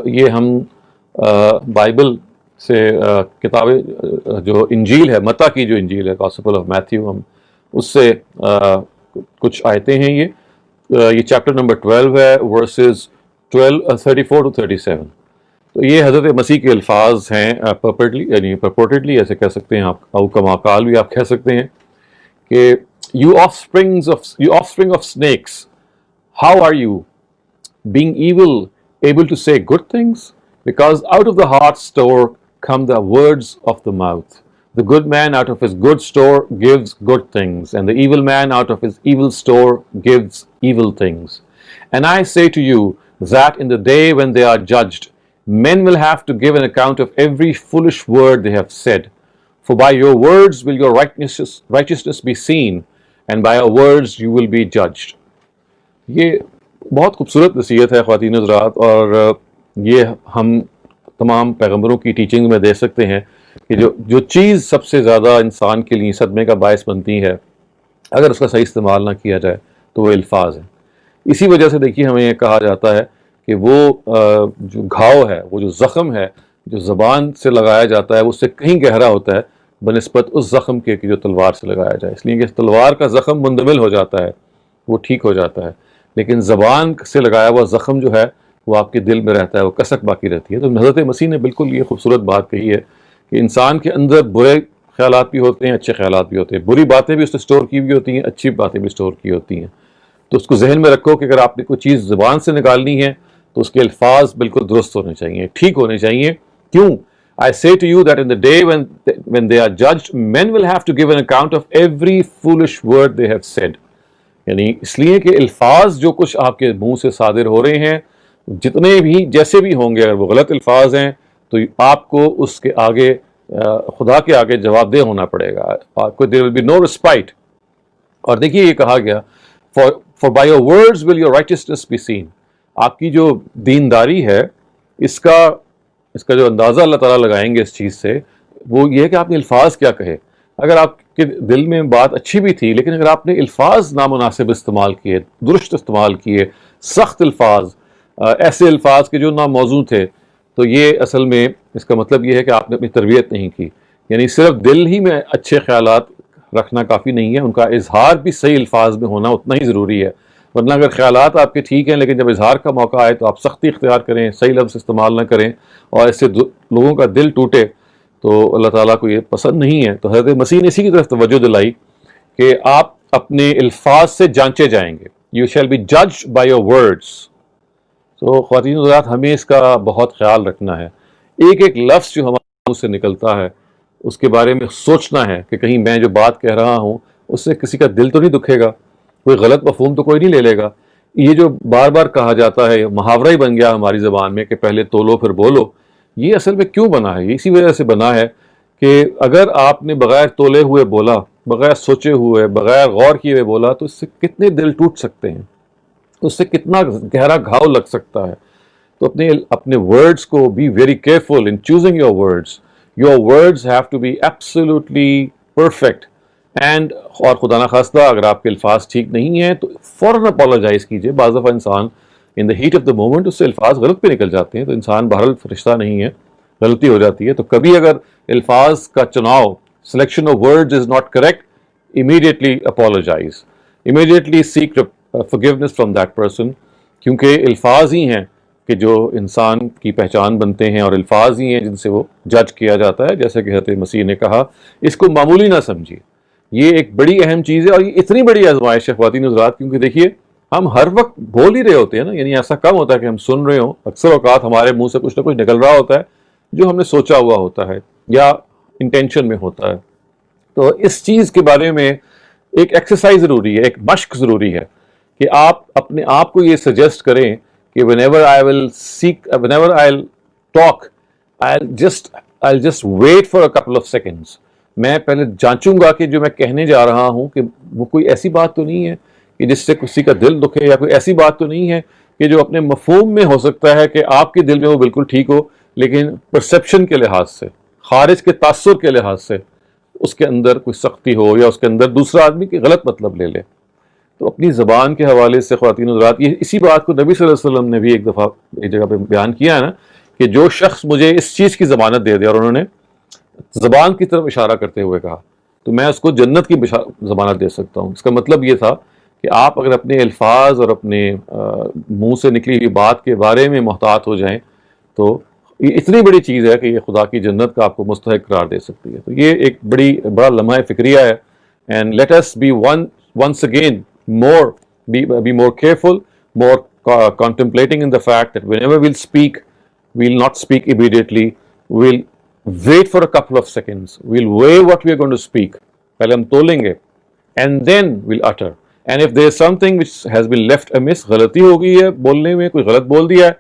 یہ ہم بائبل سے کتابیں جو انجیل ہے، متی کی جو انجیل ہے، گاسپل آف میتھیو، ہم اس سے کچھ آیتیں ہیں. یہ چیپٹر نمبر 12 ہے، ورسز 34 to 37. تو یہ حضرت مسیح کے الفاظ ہیں پرپورٹڈلی ایسے کہہ سکتے ہیں آپ، او کما قال بھی آپ کہہ سکتے ہیں کہ you offspring of snakes, how are you, being evil, able to say good things? Because out of the heart store come the words of the mouth. The good man out of his good store gives good things, and the evil man out of his evil store gives evil things. And I say to you that in the day when they are judged, men will have to give an account of every foolish word they have said. For by your words will your righteousness be seen, and by your words you will be judged. یہ بہت خوبصورت نصیحت ہے خواتین حضرات، اور یہ ہم تمام پیغمبروں کی ٹیچنگ میں دیکھ سکتے ہیں کہ جو چیز سب سے زیادہ انسان کے لیے صدمے کا باعث بنتی ہے اگر اس کا صحیح استعمال نہ کیا جائے تو وہ الفاظ ہیں. اسی وجہ سے دیکھیے ہمیں یہ کہا جاتا ہے کہ وہ جو گھاؤ ہے، وہ جو زخم ہے جو زبان سے لگایا جاتا ہے، وہ اس سے کہیں گہرا ہوتا ہے بنسبت اس زخم کے جو تلوار سے لگایا جائے. اس لیے کہ تلوار کا زخم مندمل ہو جاتا ہے، وہ ٹھیک ہو جاتا ہے، لیکن زبان سے لگایا ہوا زخم جو ہے وہ آپ کے دل میں رہتا ہے، وہ کسک باقی رہتی ہے. تو حضرت مسیح نے بالکل یہ خوبصورت بات کہی ہے کہ انسان کے اندر برے خیالات بھی ہوتے ہیں، اچھے خیالات بھی ہوتے ہیں، بری باتیں بھی اس نے اسٹور کی ہوئی ہوتی ہیں، اچھی باتیں بھی اسٹور کی ہوتی ہیں. تو اس کو ذہن میں رکھو کہ اگر آپ نے کوئی چیز زبان سے نکالنی ہے تو اس کے الفاظ بالکل درست ہونے چاہیے، ٹھیک ہونے چاہیے. کیوں؟ I say to you that in the day when they are judged, men will have to give an account of every foolish word they have said. یعنی اس لیے کہ الفاظ جو کچھ آپ کے منہ سے صادر ہو رہے ہیں، جتنے بھی جیسے بھی ہوں گے، اگر وہ غلط الفاظ ہیں تو آپ کو اس کے آگے خدا کے آگے جواب دہ ہونا پڑے گا. آپ کو there will be no respite. اور دیکھیے یہ کہا گیا for by your words will your righteousness be seen. آپ کی جو دینداری ہے اس کا جو اندازہ اللہ تعالیٰ لگائیں گے اس چیز سے، وہ یہ ہے کہ آپ نے الفاظ کیا کہے. اگر آپ کے دل میں بات اچھی بھی تھی، لیکن اگر آپ نے الفاظ نامناسب استعمال کیے، درست استعمال کیے، سخت الفاظ، ایسے الفاظ کے جو ناموزوں تھے، تو یہ اصل میں اس کا مطلب یہ ہے کہ آپ نے اپنی تربیت نہیں کی. یعنی صرف دل ہی میں اچھے خیالات رکھنا کافی نہیں ہے، ان کا اظہار بھی صحیح الفاظ میں ہونا اتنا ہی ضروری ہے. ورنہ اگر خیالات آپ کے ٹھیک ہیں لیکن جب اظہار کا موقع آئے تو آپ سختی اختیار کریں، صحیح لفظ استعمال نہ کریں اور اس سے لوگوں کا دل ٹوٹے، تو اللہ تعالیٰ کو یہ پسند نہیں ہے. تو حضرت مسیح نے اسی کی طرف توجہ دلائی کہ آپ اپنے الفاظ سے جانچے جائیں گے. You shall be judged by your words. تو خواتین حضرات، ہمیں اس کا بہت خیال رکھنا ہے. ایک ایک لفظ جو ہمارے منہ سے نکلتا ہے اس کے بارے میں سوچنا ہے کہ کہیں میں جو بات کہہ رہا ہوں اس سے کسی کا دل تو نہیں دکھے گا، کوئی غلط مفہوم تو کوئی نہیں لے لے گا. یہ جو بار بار کہا جاتا ہے، محاورہ ہی بن گیا ہماری زبان میں کہ پہلے تولو پھر بولو. یہ اصل میں کیوں بنا ہے؟ یہ اسی وجہ سے بنا ہے کہ اگر آپ نے بغیر تولے ہوئے بولا بغیر سوچے ہوئے بغیر غور کیے ہوئے بولا تو اس سے کتنے دل ٹوٹ سکتے ہیں, اس سے کتنا گہرا گھاؤ لگ سکتا ہے. تو اپنے ورڈز کو be very careful in choosing your words. Your words have to be absolutely perfect. And اور خدا نخواستہ اگر آپ کے الفاظ ٹھیک نہیں ہیں تو فوراً اپالوجائز کیجیے. بعض دفعہ انسان in the heat of the moment اس سے الفاظ غلط پہ نکل جاتے ہیں, تو انسان بہرحال فرشتہ نہیں ہے, غلطی ہو جاتی ہے. تو کبھی اگر الفاظ کا چناؤ, selection of words is not correct, immediately apologize, immediately seek forgiveness from that person. کیونکہ الفاظ ہی ہیں کہ جو انسان کی پہچان بنتے ہیں, اور الفاظ ہی ہیں جن سے وہ جج کیا جاتا ہے. جیسے کہ حضرت مسیح نے کہا, اس کو معمولی نہ سمجھیے, یہ ایک بڑی اہم چیز ہے, اور یہ اتنی بڑی آزمائش ہے خواتین حضرات, کیونکہ دیکھیے ہم ہر وقت بول ہی رہے ہوتے ہیں نا, یعنی ایسا کم ہوتا ہے کہ ہم سن رہے ہوں. اکثر اوقات ہمارے منہ سے کچھ نہ کچھ نکل رہا ہوتا ہے جو ہم نے سوچا ہوا ہوتا ہے یا انٹینشن میں ہوتا ہے. تو اس چیز کے بارے میں ایک ایکسرسائز ضروری ہے, ایک مشق ضروری ہے کہ آپ اپنے آپ کو یہ سجیسٹ کریں کہ whenever I'll talk, I'll just wait for a couple of seconds. میں پہلے جانچوں گا کہ جو میں کہنے جا رہا ہوں کہ وہ کوئی ایسی بات تو نہیں ہے کہ جس سے کسی کا دل دکھے, یا کوئی ایسی بات تو نہیں ہے کہ جو اپنے مفہوم میں ہو سکتا ہے کہ آپ کے دل میں وہ بالکل ٹھیک ہو, لیکن پرسیپشن کے لحاظ سے, خارج کے تاثر کے لحاظ سے اس کے اندر کوئی سختی ہو, یا اس کے اندر دوسرا آدمی کی غلط مطلب لے لے. تو اپنی زبان کے حوالے سے خواتین حضرات, یہ اسی بات کو نبی صلی اللہ علیہ وسلم نے بھی ایک دفعہ ایک جگہ پہ بیان کیا ہے نا, کہ جو شخص مجھے اس چیز کی ضمانت دے دے, اور انہوں نے زبان کی طرف اشارہ کرتے ہوئے کہا, تو میں اس کو جنت کی ضمانت دے سکتا ہوں. اس کا مطلب یہ تھا کہ آپ اگر اپنے الفاظ اور اپنے منہ سے نکلی ہوئی بات کے بارے میں محتاط ہو جائیں تو یہ اتنی بڑی چیز ہے کہ یہ خدا کی جنت کا آپ کو مستحق قرار دے سکتی ہے. تو یہ ایک بڑا لمحہ فکریہ ہے. And let us be once again be more careful, more contemplating in the fact that whenever we'll speak, we'll not speak immediately. We'll wait for a couple of seconds. We'll weigh what we are going to speak. پہلے ہم تولیں گے, and then we'll utter. And if there is something which has been left amiss, غلطی ہو گئی ہے بولنے میں, کوئی غلط بول دیا ہے,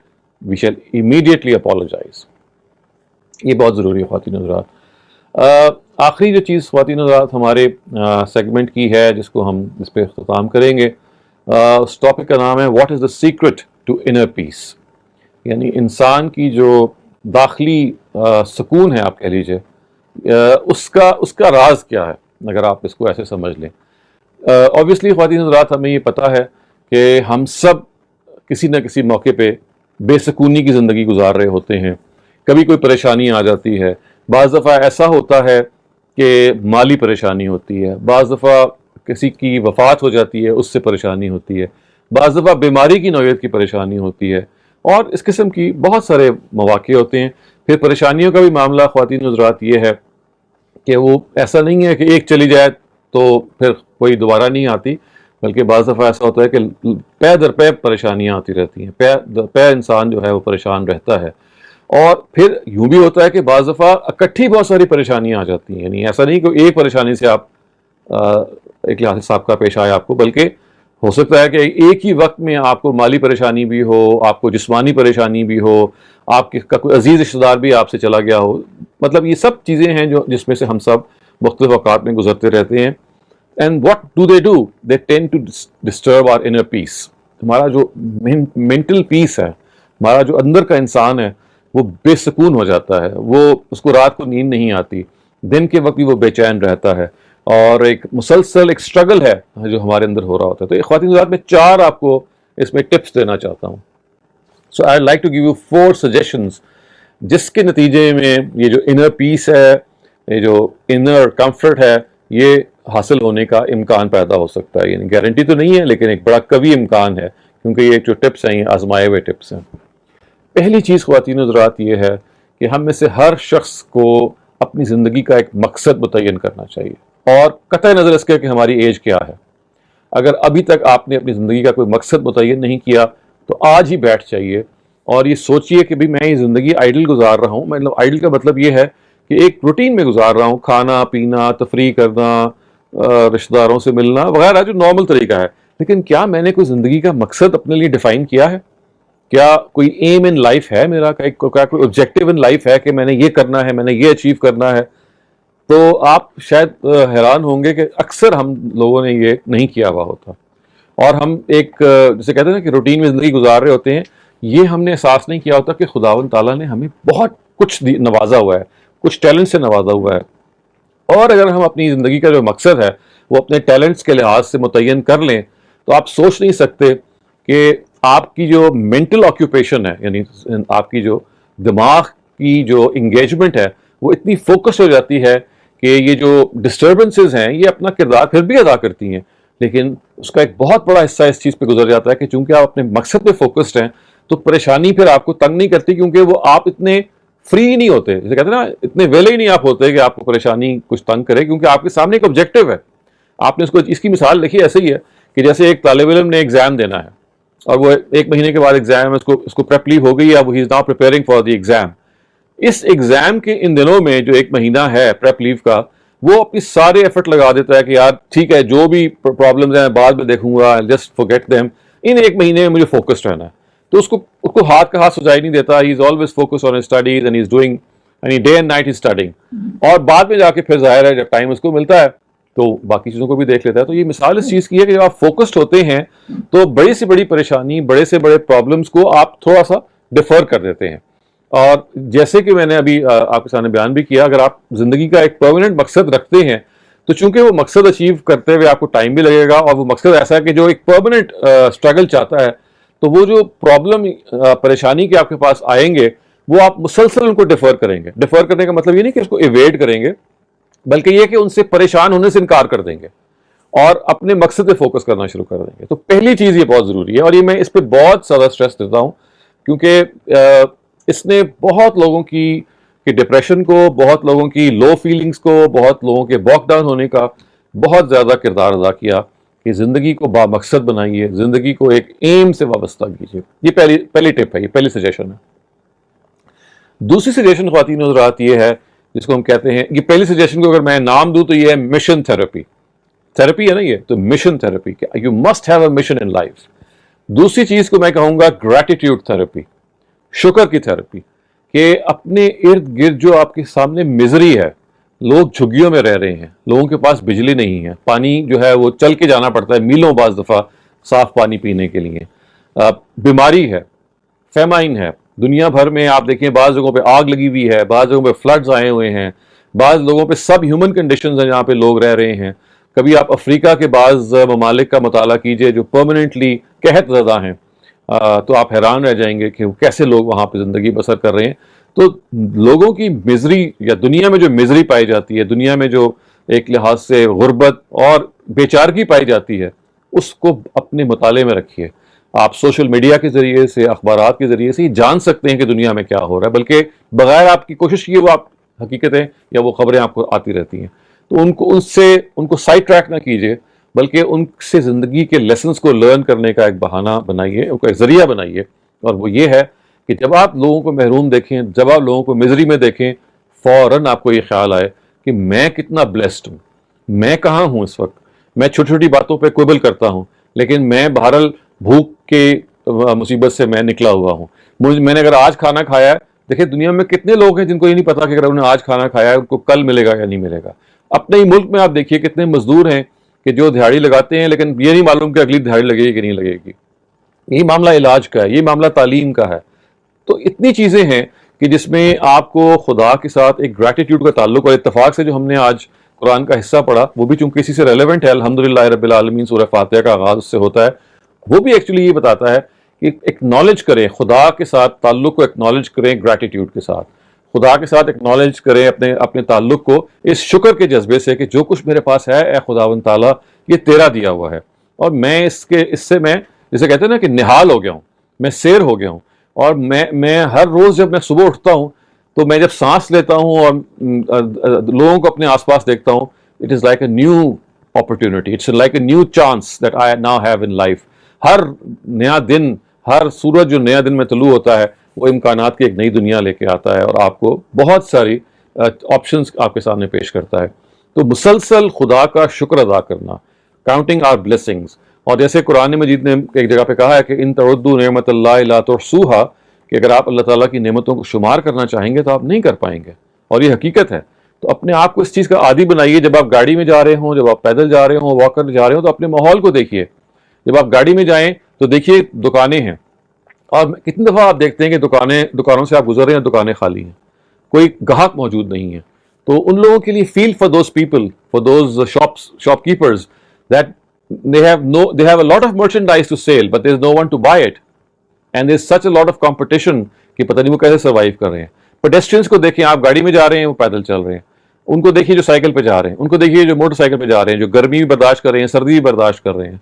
we shall immediately apologize. یہ بہت ضروری ہے خواتین حضرات. آخری جو چیز خواتین حضرات ہمارے سیگمنٹ کی ہے, جس کو ہم اس پہ اختتام کریں گے, اس ٹاپک کا نام ہے what is the secret to inner peace. یعنی انسان کی جو داخلی سکون ہے, آپ کہہ لیجئے, اس کا راز کیا ہے, اگر آپ اس کو ایسے سمجھ لیں. obviously خواتین حضرات ہمیں یہ پتہ ہے کہ ہم سب کسی نہ کسی موقع پہ بے سکونی کی زندگی گزار رہے ہوتے ہیں. کبھی کوئی پریشانی آ جاتی ہے, بعض دفعہ ایسا ہوتا ہے کہ مالی پریشانی ہوتی ہے, بعض دفعہ کسی کی وفات ہو جاتی ہے اس سے پریشانی ہوتی ہے, بعض دفعہ بیماری کی نوعیت کی پریشانی ہوتی ہے, اور اس قسم کی بہت سارے مواقع ہوتے ہیں. پھر پریشانیوں کا بھی معاملہ خواتین حضرات یہ ہے کہ وہ ایسا نہیں ہے کہ ایک چلی جائے تو پھر کوئی دوبارہ نہیں آتی, بلکہ بعض دفعہ ایسا ہوتا ہے کہ پے در پے پریشانیاں آتی رہتی ہیں, پے در پے انسان جو ہے وہ پریشان رہتا ہے. اور پھر یوں بھی ہوتا ہے کہ بعض دفعہ اکٹھی بہت ساری پریشانیاں آ جاتی ہیں. یعنی ایسا نہیں کہ ایک پریشانی سے آپ ایک لحاظ سے سابقہ پیش آئے آپ کو, بلکہ ہو سکتا ہے کہ ایک ہی وقت میں آپ کو مالی پریشانی بھی ہو, آپ کو جسمانی پریشانی بھی ہو, آپ کا کوئی عزیز رشتہ دار بھی آپ سے چلا گیا ہو. مطلب یہ سب چیزیں ہیں جس میں سے ہم سب مختلف اوقات میں گزرتے رہتے ہیں. And what do they do, they tend to disturb our inner peace. ہمارا جو مینٹل پیس ہے, ہمارا جو اندر کا انسان ہے, وہ بے سکون ہو جاتا ہے. وہ اس کو رات کو نیند نہیں آتی, دن کے وقت بھی وہ بے چین رہتا ہے, اور ایک مسلسل ایک اسٹرگل ہے جو ہمارے اندر ہو رہا ہوتا ہے. تو خواتین حضرات میں 4 آپ کو اس میں ٹپس دینا چاہتا ہوں. So I like to give you 4 suggestions, جس کے نتیجے میں یہ جو انر پیس ہے, یہ جو انر کمفرٹ ہے, یہ حاصل ہونے کا امکان پیدا ہو سکتا ہے. یعنی گارنٹی تو نہیں ہے, لیکن ایک بڑا قوی امکان ہے, کیونکہ یہ جو ٹپس ہیں یہ آزمائے ہوئے ٹپس ہیں. پہلی چیز خواتین حضرات یہ ہے کہ ہم میں سے ہر شخص کو اپنی زندگی کا ایک مقصد متعین کرنا چاہیے, اور قطع نظر اس کے کہ ہماری ایج کیا ہے. اگر ابھی تک آپ نے اپنی زندگی کا کوئی مقصد متعین نہیں کیا تو آج ہی بیٹھ جائیے اور یہ سوچئے کہ میں یہ زندگی آئیڈل گزار رہا ہوں. مطلب آئیڈل کا مطلب یہ ہے کہ ایک روٹین میں گزار رہا ہوں, کھانا پینا, تفریح کرنا, رشتہ داروں سے ملنا وغیرہ, جو نارمل طریقہ ہے. لیکن کیا میں نے کوئی زندگی کا مقصد اپنے لیے ڈیفائن کیا ہے؟ کیا کوئی ایم ان لائف ہے میرا, کیا کوئی آبجیکٹیو ان لائف ہے کہ میں نے یہ کرنا ہے, میں نے یہ اچیو کرنا ہے؟ تو آپ شاید حیران ہوں گے کہ اکثر ہم لوگوں نے یہ نہیں کیا ہوا ہوتا، اور ہم ایک جسے کہتے ہیں نا کہ روٹین میں زندگی گزار رہے ہوتے ہیں، یہ ہم نے احساس نہیں کیا ہوتا کہ خداوند تعالیٰ نے ہمیں بہت کچھ نوازا ہوا ہے، کچھ ٹیلنٹ سے نوازا ہوا ہے. اور اگر ہم اپنی زندگی کا جو مقصد ہے وہ اپنے ٹیلنٹس کے لحاظ سے متعین کر لیں تو آپ سوچ نہیں سکتے کہ آپ کی جو مینٹل آکیوپیشن ہے، یعنی آپ کی جو دماغ کی جو انگیجمنٹ ہے وہ اتنی فوکس ہو جاتی ہے کہ یہ جو ڈسٹربنسز ہیں یہ اپنا کردار پھر بھی ادا کرتی ہیں، لیکن اس کا ایک بہت بڑا حصہ اس چیز پہ گزر جاتا ہے کہ چونکہ آپ اپنے مقصد پہ فوکسڈ ہیں تو پریشانی پھر آپ کو تنگ نہیں کرتی، کیونکہ وہ آپ اتنے فری نہیں ہوتے، جسے کہتے ہیں نا اتنے ویلے ہی نہیں آپ ہوتے کہ آپ کو پریشانی کچھ تنگ کرے، کیونکہ آپ کے سامنے ایک آبجیکٹو ہے. آپ نے اس کی مثال دیکھی ایسے ہی ہے کہ جیسے ایک طالب علم نے ایگزام دینا ہے اور وہ 1 مہینے کے بعد ایگزام ہے، اس کو پریپ لیو ہو گئی ہے، اب he is now preparing for the exam. اس ایگزام کے ان دنوں میں جو 1 مہینہ ہے پریپ لیو کا، وہ اپنی سارے ایفرٹ لگا دیتا ہے کہ یار ٹھیک ہے جو بھی پرابلمز ہیں بعد میں دیکھوں گا، جسٹ فورگیٹ دیم، ان 1 مہینے میں مجھے فوکسڈ رہنا ہے. تو اس کو ہاتھ کا ہاتھ سجائی نہیں دیتا. He is always focus on studies and he is doing یعنی ڈے اینڈ نائٹ اسٹڈنگ، اور بعد میں جا کے پھر ظاہر ہے جب ٹائم اس کو ملتا ہے تو باقی چیزوں کو بھی دیکھ لیتا ہے. تو یہ مثال اس چیز کی ہے کہ جب آپ فوکسڈ ہوتے ہیں تو بڑی سے بڑی پریشانی، بڑے سے بڑے پرابلمس کو آپ تھوڑا سا ڈیفر کر دیتے ہیں. اور جیسے کہ میں نے ابھی آپ کے سامنے بیان بھی کیا، اگر آپ زندگی کا ایک پرماننٹ مقصد رکھتے ہیں تو چونکہ وہ مقصد اچیو کرتے ہوئے آپ کو ٹائم بھی لگے گا، اور وہ مقصد ایسا ہے کہ جو ایک پرماننٹ اسٹرگل چاہتا ہے، تو وہ جو پرابلم پریشانی کے آپ کے پاس آئیں گے وہ آپ مسلسل ان کو ڈیفر کریں گے. ڈیفر کرنے کا مطلب یہ نہیں کہ اس کو ایویڈ کریں گے، بلکہ یہ کہ ان سے پریشان ہونے سے انکار کر دیں گے اور اپنے مقصد پہ فوکس کرنا شروع کر دیں گے. تو پہلی چیز یہ بہت ضروری ہے، اور یہ میں اس پہ بہت زیادہ اسٹریس دیتا ہوں، کیونکہ اس نے بہت لوگوں کی ڈپریشن کو، بہت لوگوں کی لو فیلنگز کو، بہت لوگوں کے باک ڈاؤن ہونے کا بہت زیادہ کردار ادا کیا کہ زندگی کو با مقصد بنائیے، زندگی کو ایک ایم سے وابستہ کیجیے. یہ پہلی ٹپ ہے، یہ پہلی سجیشن ہے. دوسری سجیشن خواتین حضرات یہ ہے جس کو ہم کہتے ہیں، یہ پہلی سجیشن کو اگر میں نام دوں تو یہ ہے مشن تھراپی. تھراپی ہے نا یہ، تو mission therapy, you must have a mission in life. دوسری چیز کو میں کہوں گا گریٹیٹیوڈ تھراپی، شکر کی تھراپی، کہ اپنے ارد گرد جو آپ کے سامنے مزری ہے، لوگ جھگیوں میں رہ رہے ہیں، لوگوں کے پاس بجلی نہیں ہے، پانی جو ہے وہ چل کے جانا پڑتا ہے میلوں بعض دفعہ صاف پانی پینے کے لیے، بیماری ہے، فیمائن ہے دنیا بھر میں. آپ دیکھیں بعض جگہوں پہ آگ لگی ہوئی ہے، بعض جگہوں پہ فلڈز آئے ہوئے ہیں، بعض لوگوں پہ سب ہیومن کنڈیشنز ہیں جہاں پہ لوگ رہ رہے ہیں. کبھی آپ افریقہ کے بعض ممالک کا مطالعہ کیجئے جو پرماننٹلی قحط زدہ ہیں، تو آپ حیران رہ جائیں گے کہ کیسے لوگ وہاں پہ زندگی بسر کر رہے ہیں. تو لوگوں کی مزری، یا دنیا میں جو مزری پائی جاتی ہے، دنیا میں جو ایک لحاظ سے غربت اور بیچارگی پائی جاتی ہے، اس کو اپنے مطالعے میں رکھیے. آپ سوشل میڈیا کے ذریعے سے، اخبارات کے ذریعے سے یہ جان سکتے ہیں کہ دنیا میں کیا ہو رہا ہے، بلکہ بغیر آپ کی کوشش کیے وہ آپ حقیقتیں یا وہ خبریں آپ کو آتی رہتی ہیں. تو ان کو سائڈ ٹریک نہ کیجیے، بلکہ ان سے زندگی کے لیسنز کو لرن کرنے کا ایک بہانہ بنائیے، ان کا ایک ذریعہ بنائیے. اور وہ یہ ہے کہ جب آپ لوگوں کو محروم دیکھیں، جب آپ لوگوں کو مزری میں دیکھیں، فوراً آپ کو یہ خیال آئے کہ میں کتنا بلیسڈ ہوں، میں کہاں ہوں اس وقت. میں چھوٹی چھوٹی باتوں پہ کوبل کرتا ہوں، لیکن میں بہرحال بھوک کے مصیبت سے میں نکلا ہوا ہوں. میں نے اگر آج کھانا کھایا ہے، دیکھیں دنیا میں کتنے لوگ ہیں جن کو یہ نہیں پتا کہ اگر انہیں آج کھانا کھایا ہے ان کو کل ملے گا یا نہیں ملے گا. اپنے ہی ملک میں آپ دیکھیے کتنے مزدور ہیں کہ جو دہاڑی لگاتے ہیں لیکن یہ نہیں معلوم کہ اگلی دہاڑی لگے گی کہ نہیں لگے گی. یہ معاملہ علاج کا ہے، یہ معاملہ تعلیم کا ہے. تو اتنی چیزیں ہیں کہ جس میں آپ کو خدا کے ساتھ ایک گریٹیٹیوڈ کا تعلق، اور اتفاق سے جو ہم نے آج قرآن کا حصہ پڑھا وہ بھی چونکہ اسی سے ریلیونٹ ہے، الحمدللہ رب العالمین، سورہ فاتحہ کا آغاز اس سے ہوتا ہے، وہ بھی ایکچولی یہ بتاتا ہے کہ ایکنالج کریں خدا کے ساتھ تعلق کو، ایکنالج کریں گریٹیٹیوڈ کے ساتھ، خدا کے ساتھ ایکنالج کریں اپنے تعلق کو اس شکر کے جذبے سے کہ جو کچھ میرے پاس ہے اے خداوند تعالیٰ یہ تیرا دیا ہوا ہے، اور میں اس سے میں جسے کہتے ہیں نا کہ نہال ہو گیا ہوں، میں سیر ہو گیا ہوں. اور میں ہر روز جب میں صبح اٹھتا ہوں تو میں جب سانس لیتا ہوں اور لوگوں کو اپنے آس پاس دیکھتا ہوں، it is like a new opportunity, it's like a new chance that I now have in life. ہر نیا دن، ہر سورج جو نیا دن میں طلوع ہوتا ہے وہ امکانات کی ایک نئی دنیا لے کے آتا ہے، اور آپ کو بہت ساری آپشنز آپ کے سامنے پیش کرتا ہے. تو مسلسل خدا کا شکر ادا کرنا، counting our blessings. اور جیسے قرآن مجید نے ایک جگہ پہ کہا ہے کہ ان تعدوا نعمت اللہ لا تحصوها، کہ اگر آپ اللہ تعالیٰ کی نعمتوں کو شمار کرنا چاہیں گے تو آپ نہیں کر پائیں گے. اور یہ حقیقت ہے تو اپنے آپ کو اس چیز کا عادی بنائیے. جب آپ گاڑی میں جا رہے ہوں, جب آپ پیدل جا رہے ہوں, واک کر جا رہے ہوں, تو اپنے ماحول کو دیکھیے. جب آپ گاڑی میں جائیں تو دیکھیے دکانیں ہیں, اور کتنی دفعہ آپ دیکھتے ہیں کہ دکانوں سے آپ گزر رہے ہیں, دکانیں خالی ہیں, کوئی گاہک موجود نہیں ہے. تو ان لوگوں کے لیے feel for those people, for those shopkeepers, that they have a lot of merchandise to sell, but there is no one to buy it, and there is such a lot of competition کہ پتہ نہیں وہ کیسے survive کر رہے ہیں. پیڈسٹرینس کو دیکھیں, آپ گاڑی میں جا رہے ہیں, وہ پیدل چل رہے ہیں. ان کو دیکھیے جو سائیکل پہ جا رہے ہیں, ان کو دیکھیے جو موٹر سائیکل پہ جا رہے ہیں, جو گرمی بھی برداشت کر رہے ہیں, سردی بھی برداشت کر رہے ہیں.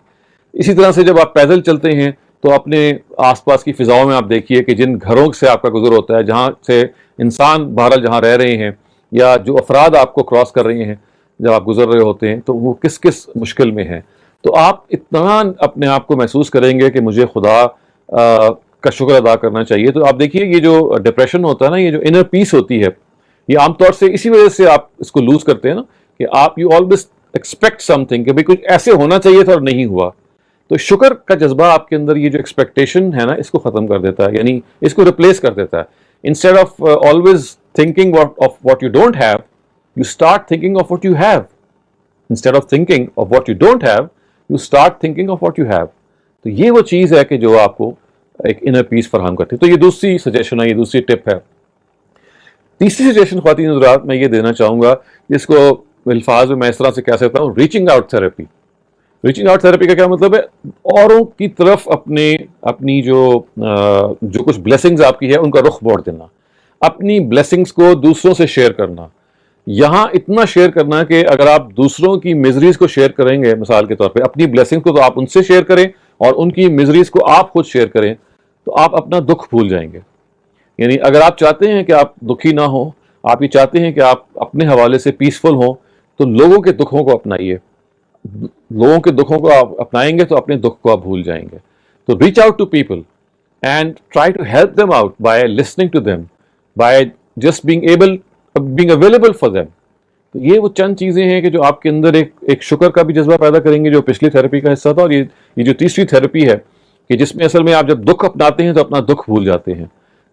اسی طرح سے جب آپ پیدل چلتے ہیں تو اپنے آس پاس کی فضاؤں میں آپ دیکھیے کہ جن گھروں سے آپ کا گزر ہوتا ہے, جہاں سے انسان بہرحال جہاں رہ رہے ہیں, یا جو افراد آپ کو کراس کر رہے ہیں جب آپ گزر رہے ہوتے ہیں, تو وہ کس کس مشکل میں ہیں. تو آپ اطمینان اپنے آپ کو محسوس کریں گے کہ مجھے خدا کا شکر ادا کرنا چاہیے. تو آپ دیکھیے یہ جو ڈپریشن ہوتا ہے نا, یہ جو انر پیس ہوتی ہے, یہ عام طور سے اسی وجہ سے آپ اس کو لوز کرتے ہیں نا, کہ آپ you always expect some thing کہ بھائی کچھ ایسے ہونا چاہیے تھا اور نہیں ہوا. تو شکر کا جذبہ آپ کے اندر, یہ جو ایکسپیکٹیشن ہے نا, اس کو ختم کر دیتا ہے, یعنی اس کو ریپلیس کر دیتا ہے. Instead of always thinking of what you don't have, you start thinking of what you have. Instead of thinking of what you don't have, you start thinking of what you have. تو یہ وہ چیز ہے کہ جو آپ کو ایک انر پیس فراہم کرتی ہے. تو یہ دوسری سجیشن ہے, یہ دوسری ٹپ ہے. تیسری سجیشن خواتین حضرات میں یہ دینا چاہوں گا, جس کو الفاظ میں اس طرح سے کہہ سکتا ہوں, reaching out therapy. Reaching out therapy کا کیا مطلب ہے؟ اوروں کی طرف اپنی جو کچھ بلیسنگز آپ کی ہے ان کا رخ موڑ دینا, اپنی بلیسنگز کو دوسروں سے شیئر کرنا. یہاں اتنا شیئر کرنا کہ اگر آپ دوسروں کی میزریز کو شیئر کریں گے, مثال کے طور پہ اپنی بلیسنگز کو تو آپ ان سے شیئر کریں, اور ان کی میزریز کو آپ خود شیئر کریں, تو آپ اپنا دکھ بھول جائیں گے. یعنی اگر آپ چاہتے ہیں کہ آپ دکھی نہ ہوں, آپ یہ چاہتے ہیں کہ آپ اپنے حوالے سے پیسفل ہوں, تو لوگوں کے دکھوں کو اپنائیے. لوگوں کے دکھوں کو آپ اپنائیں گے تو اپنے دکھ کو آپ بھول جائیں گے. تو reach out to people and try to help them out by listening to them, by just being available for them. تو یہ وہ چند چیزیں ہیں کہ جو آپ کے اندر ایک شکر کا بھی جذبہ پیدا کریں گے, جو پچھلی تھراپی کا حصہ تھا. اور یہ جو تیسری تھراپی ہے کہ جس میں اصل میں آپ جب دکھ اپناتے ہیں تو اپنا دکھ بھول جاتے ہیں,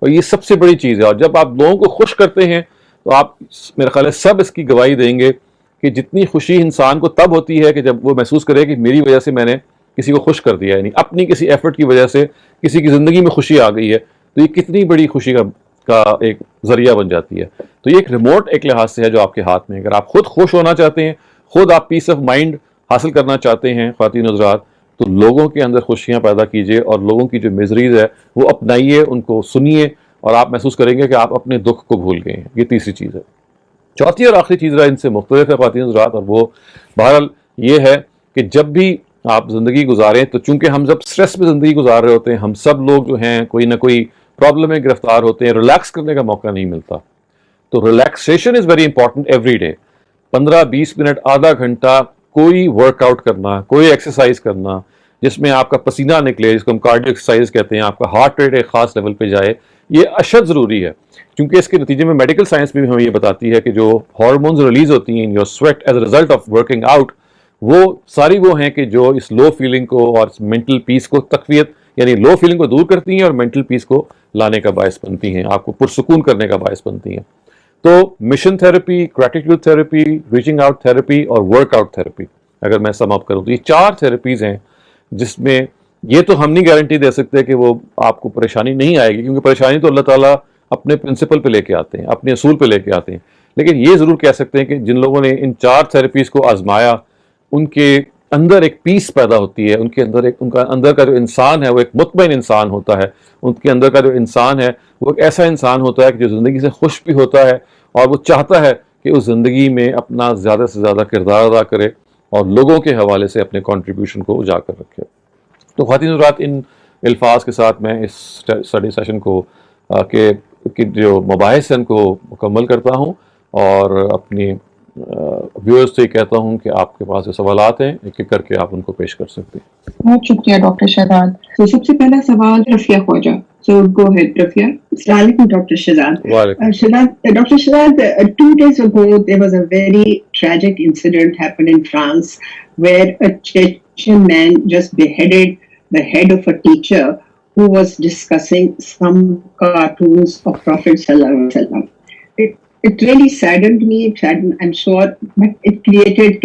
اور یہ سب سے بڑی چیز ہے. اور جب آپ لوگوں کو خوش کرتے ہیں تو آپ, میرا خیال ہے سب اس کی گواہی دیں گے کہ جتنی خوشی انسان کو تب ہوتی ہے کہ جب وہ محسوس کرے کہ میری وجہ سے میں نے کسی کو خوش کر دیا, یعنی اپنی کسی ایفرٹ کی وجہ سے کسی کی زندگی میں خوشی آ گئی ہے, تو یہ کتنی بڑی خوشی کا ایک ذریعہ بن جاتی ہے. تو یہ ایک ریموٹ ایک لحاظ سے ہے جو آپ کے ہاتھ میں ہے. اگر آپ خود خوش ہونا چاہتے ہیں, خود آپ پیس آف مائنڈ حاصل کرنا چاہتے ہیں خواتین حضرات, تو لوگوں کے اندر خوشیاں پیدا کیجیے, اور لوگوں کی جو میزریز ہے وہ اپنائیے, ان کو سنیے, اور آپ محسوس کریں گے کہ آپ اپنے دکھ کو بھول گئے ہیں. یہ تیسری چیز ہے. چوتھی اور آخری چیز ان سے مختلف ہے خواتین حضرات, اور وہ بہرحال یہ ہے کہ جب بھی آپ زندگی گزاریں, تو چونکہ ہم جب اسٹریس میں زندگی گزار رہے ہوتے ہیں, ہم سب لوگ جو ہیں کوئی نہ کوئی پرابلم میں گرفتار ہوتے ہیں, ریلیکس کرنے کا موقع نہیں ملتا. تو relaxation is very important every day. 15-20 minute, آدھا گھنٹہ کوئی ورک آؤٹ کرنا, کوئی ایکسرسائز کرنا جس میں آپ کا پسینہ نکلے, جس کو ہم کارڈیو ایکسرسائز کہتے ہیں, آپ کا ہارٹ ریٹ ایک خاص لیول پہ جائے, یہ اشد ضروری ہے. کیونکہ اس کے نتیجے میں میڈیکل سائنس بھی ہمیں یہ بتاتی ہے کہ جو ہارمونز ریلیز ہوتی ہیں in your sweat as a result of working out, وہ ساری وہ ہیں کہ جو اس لو فیلنگ کو اور مینٹل پیس کو تقویت, یعنی لو فیلنگ کو دور کرتی ہیں اور مینٹل پیس کو لانے کا باعث بنتی ہیں, آپ کو پرسکون کرنے کا باعث بنتی ہیں. تو mission therapy, gratitude therapy, reaching out therapy اور ورک آؤٹ تھراپی, اگر میں سم اپ کروں تو یہ 4 تھراپیز ہیں جس میں یہ تو ہم نہیں گارنٹی دے سکتے کہ وہ آپ کو پریشانی نہیں آئے گی, کیونکہ پریشانی تو اللہ تعالیٰ اپنے پرنسپل پہ لے کے آتے ہیں, اپنے اصول پہ لے کے آتے ہیں. لیکن یہ ضرور کہہ سکتے ہیں کہ جن لوگوں نے ان 4 تھراپیز کو آزمایا, ان کے اندر ایک پیس پیدا ہوتی ہے, ان کے اندر ان کا اندر کا جو انسان ہے وہ ایک مطمئن انسان ہوتا ہے. ان کے اندر کا جو انسان ہے وہ ایک ایسا انسان ہوتا ہے کہ جو زندگی سے خوش بھی ہوتا ہے, اور وہ چاہتا ہے کہ اس زندگی میں اپنا زیادہ سے زیادہ کردار ادا کرے اور لوگوں کے حوالے سے اپنے کنٹریبیوشن کو اجاگر رکھے. تو خواتین حضرات, ان الفاظ کے ساتھ میں اس اسٹڈی سیشن کو کہ جو مباحث ہیں ان کو مکمل کرتا ہوں, اور اپنی ویورز سے کہتا ہوں کہ آپ کے پاس جو سوالات ہیں ایک ایک کر کے آپ ان کو پیش کر سکتے ہیں. بہت شکریہ ڈاکٹر شہزاد. تو سب سے پہلا سوال رفیہ خواجہ. So go ahead, Rafia. Assalamu alaikum, Dr. Shahzad. Dr. Shahzad, 2 days ago there was a very tragic incident happened in France where a Chechen man just beheaded the head of a teacher who was discussing some cartoons of Prophet Sallallahu Alaihi Wasallam. it really saddened me. I'm sure, but it created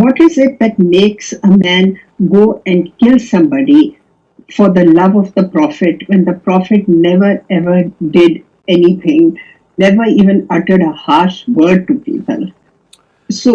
what is it that makes a man go and kill somebody for the love of the Prophet when the Prophet never ever did anything, never even uttered a harsh word to people. So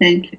Thank you.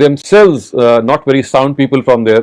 themselves not very sound people from their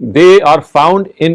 they are found in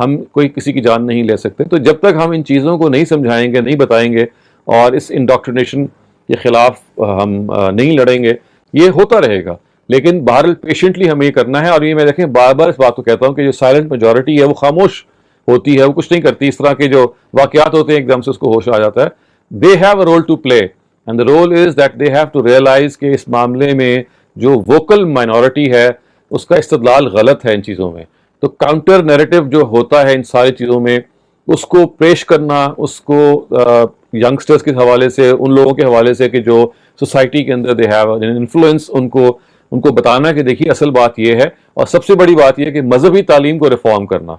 ہم کوئی کسی کی جان نہیں لے سکتے. تو جب تک ہم ان چیزوں کو نہیں سمجھائیں گے, نہیں بتائیں گے اور اس انڈاکٹرینیشن کے خلاف ہم نہیں لڑیں گے, یہ ہوتا رہے گا. لیکن بہرحال پیشنٹلی ہمیں یہ کرنا ہے. اور یہ میں دیکھیں بار بار اس بات کو کہتا ہوں کہ جو سائلنٹ میجورٹی ہے وہ خاموش ہوتی ہے, وہ کچھ نہیں کرتی. اس طرح کے جو واقعات ہوتے ہیں ایک دم سے اس کو ہوش آ جاتا ہے. They have a role to play and the role is that they have to realise کہ اس معاملے میں جو ووکل مائنورٹی ہے اس کا استدلال غلط ہے ان چیزوں میں. تو کاؤنٹر نیریٹو جو ہوتا ہے ان ساری چیزوں میں, اس کو پیش کرنا, اس کو ینگسٹرز کے حوالے سے, ان لوگوں کے حوالے سے کہ جو سوسائٹی کے اندر دے ہیو انفلوئنس, ان کو بتانا کہ دیکھیے اصل بات یہ ہے. اور سب سے بڑی بات یہ ہے کہ مذہبی تعلیم کو ریفارم کرنا,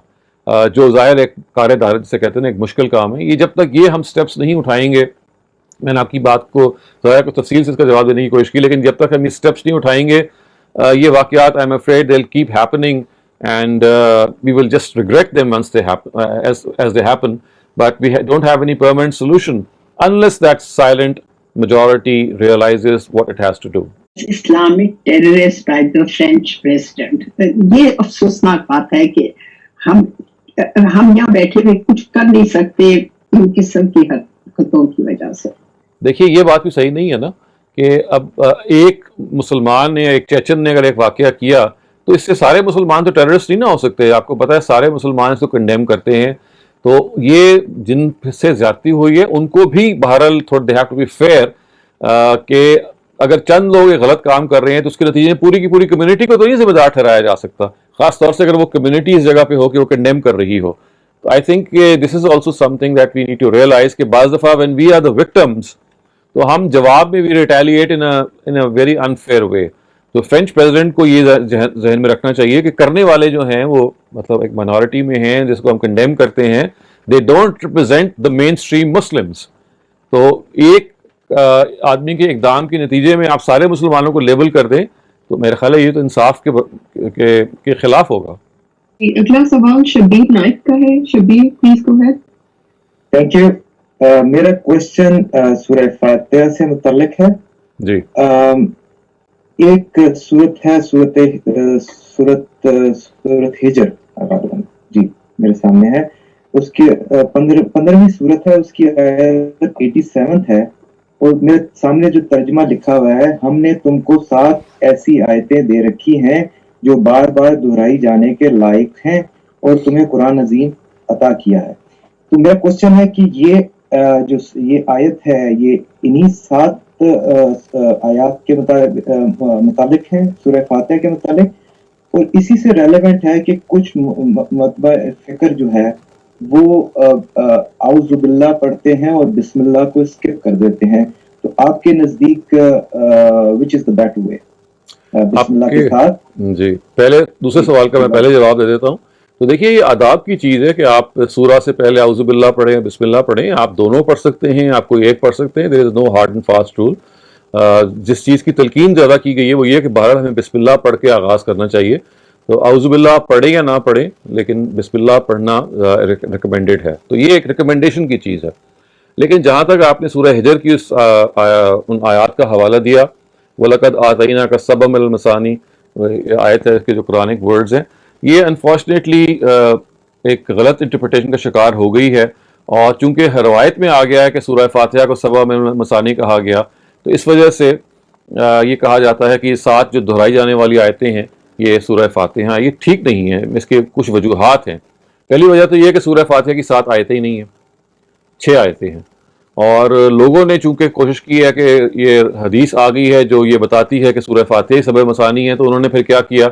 جو ظاہر ایک کار دار جسے کہتے ہیں ایک مشکل کام ہے. یہ جب تک یہ ہم سٹیپس نہیں اٹھائیں گے, میں نے آپ کی بات کو ظاہر کو تفصیل سے اس کا جواب دینے کی کوشش کی, لیکن جب تک ہم یہ سٹیپس نہیں اٹھائیں گے یہ واقعات I am afraid they will keep happening and we will just regret them once they happen, as they happen, but we don't have any permanent solution unless that silent majority realizes what it has to do. Islamic terrorist by the French president. یہ افسوسناک بات ہے کہ ہم یہاں بیٹھے ہوئے کچھ کر نہیں سکتے ان قسم کی حرکتوں کی وجہ سے. دیکھیے یہ بات بھی صحیح نہیں ہے نا کہ اب ایک مسلمان نے, ایک چیچن نے اگر ایک واقعہ کیا تو اس سے سارے مسلمان تو ٹیررسٹ نہیں نہ ہو سکتے. آپ کو پتہ ہے سارے مسلمان اس کو کنڈیم کرتے ہیں. تو یہ جن سے زیادتی ہوئی ہے ان کو بھی بہرحال تھوڑا they have to be fair کہ اگر چند لوگ یہ غلط کام کر رہے ہیں تو اس کے نتیجے میں پوری کی پوری کمیونٹی کو تو نہیں ذمہ دار ٹھہرایا جا سکتا, خاص طور سے اگر وہ کمیونٹی اس جگہ پہ ہو کہ وہ کنڈیم کر رہی ہو. تو I think this is also something that we need to realise کہ بعض دفعہ when we are the victims تو ہم جواب میں we retaliate in a very unfair way. تو فرینچ پریزیڈنٹ کو یہ ذہن میں رکھنا چاہیے کہ کرنے والے جو ہیں وہ مطلب ایک مائنورٹی میں ہیں جس کو ہم کنڈیم کرتے ہیں, they don't represent the mainstream Muslims. تو ایک آدمی کے اقدام کے نتیجے میں آپ سارے مسلمانوں کو لیبل کر دیں تو میرا خیال ہے یہ تو انصاف کے خلاف ہوگا. اگلا سوال شبیر نائک کا ہے. Shabbir please go ahead. Thank you. میرا کوشچن سورہ فاتحہ سے متعلق ہے. جی. ایک سورت ہے سورت ہجر جی میرے سامنے ہے, اس کی 15ویں سورت ہے, اس کی آیت 87 ہے, اور میرے سامنے جو ترجمہ لکھا ہوا ہے, ہم نے تم کو 7 ایسی آیتیں دے رکھی ہیں جو بار بار دہرائی جانے کے لائق ہیں اور تمہیں قرآن عظیم عطا کیا ہے. تو میرا کوشچن ہے کہ یہ جو یہ آیت ہے یہ انہی 7 آیات کے مطابق ہیں سورہ فاتحہ کے متعلق, اور اسی سے ریلیونٹ ہے کہ کچھ متبع فکر جو ہے وہ اعوذ باللہ پڑھتے ہیں اور بسم اللہ کو اسکپ کر دیتے ہیں. تو آپ کے نزدیک وچ از دا بیٹر وے بسم اللہ کے ساتھ؟ جی پہلے دوسرے سوال کا میں پہلے جواب دے دیتا ہوں. تو دیکھیے یہ آداب کی چیز ہے کہ آپ سورہ سے پہلے اعوذ باللہ پڑھیں, بسم اللہ پڑھیں. آپ دونوں پڑھ سکتے ہیں, آپ کوئی ایک پڑھ سکتے ہیں. There is no hard and fast rule. جس چیز کی تلقین زیادہ کی گئی ہے وہ یہ کہ بہرحال ہمیں بسم اللہ پڑھ کے آغاز کرنا چاہیے. تو اعوذ باللہ پڑھیں یا نہ پڑھیں لیکن بسم اللہ پڑھنا ریکمینڈیڈ ہے. تو یہ ایک ریکمینڈیشن کی چیز ہے. لیکن جہاں تک آپ نے سورہ ہجر کی ان آیات کا حوالہ دیا, وَلَقَدْ آتَيْنَاكَ سَبْعًا مِنَ الْمَثَانِي, آیت ہے کہ جو قرآنک ورڈز ہیں, یہ انفارچونیٹلی ایک غلط انٹرپریٹیشن کا شکار ہو گئی ہے. اور چونکہ روایت میں آ گیا ہے کہ سورہ فاتحہ کو 7 من المثانی کہا گیا, تو اس وجہ سے یہ کہا جاتا ہے کہ یہ 7 جو دہرائی جانے والی آیتیں ہیں یہ سورہ فاتحہ, یہ ٹھیک نہیں ہے. اس کے کچھ وجوہات ہیں. پہلی وجہ تو یہ ہے کہ سورہ فاتحہ کی 7 آیتیں ہی نہیں ہیں, 6 آیتیں ہیں. اور لوگوں نے چونکہ کوشش کی ہے کہ یہ حدیث آ گئی ہے جو یہ بتاتی ہے کہ سورہ فاتحہ 7 مثانی ہے, تو انہوں نے پھر کیا کیا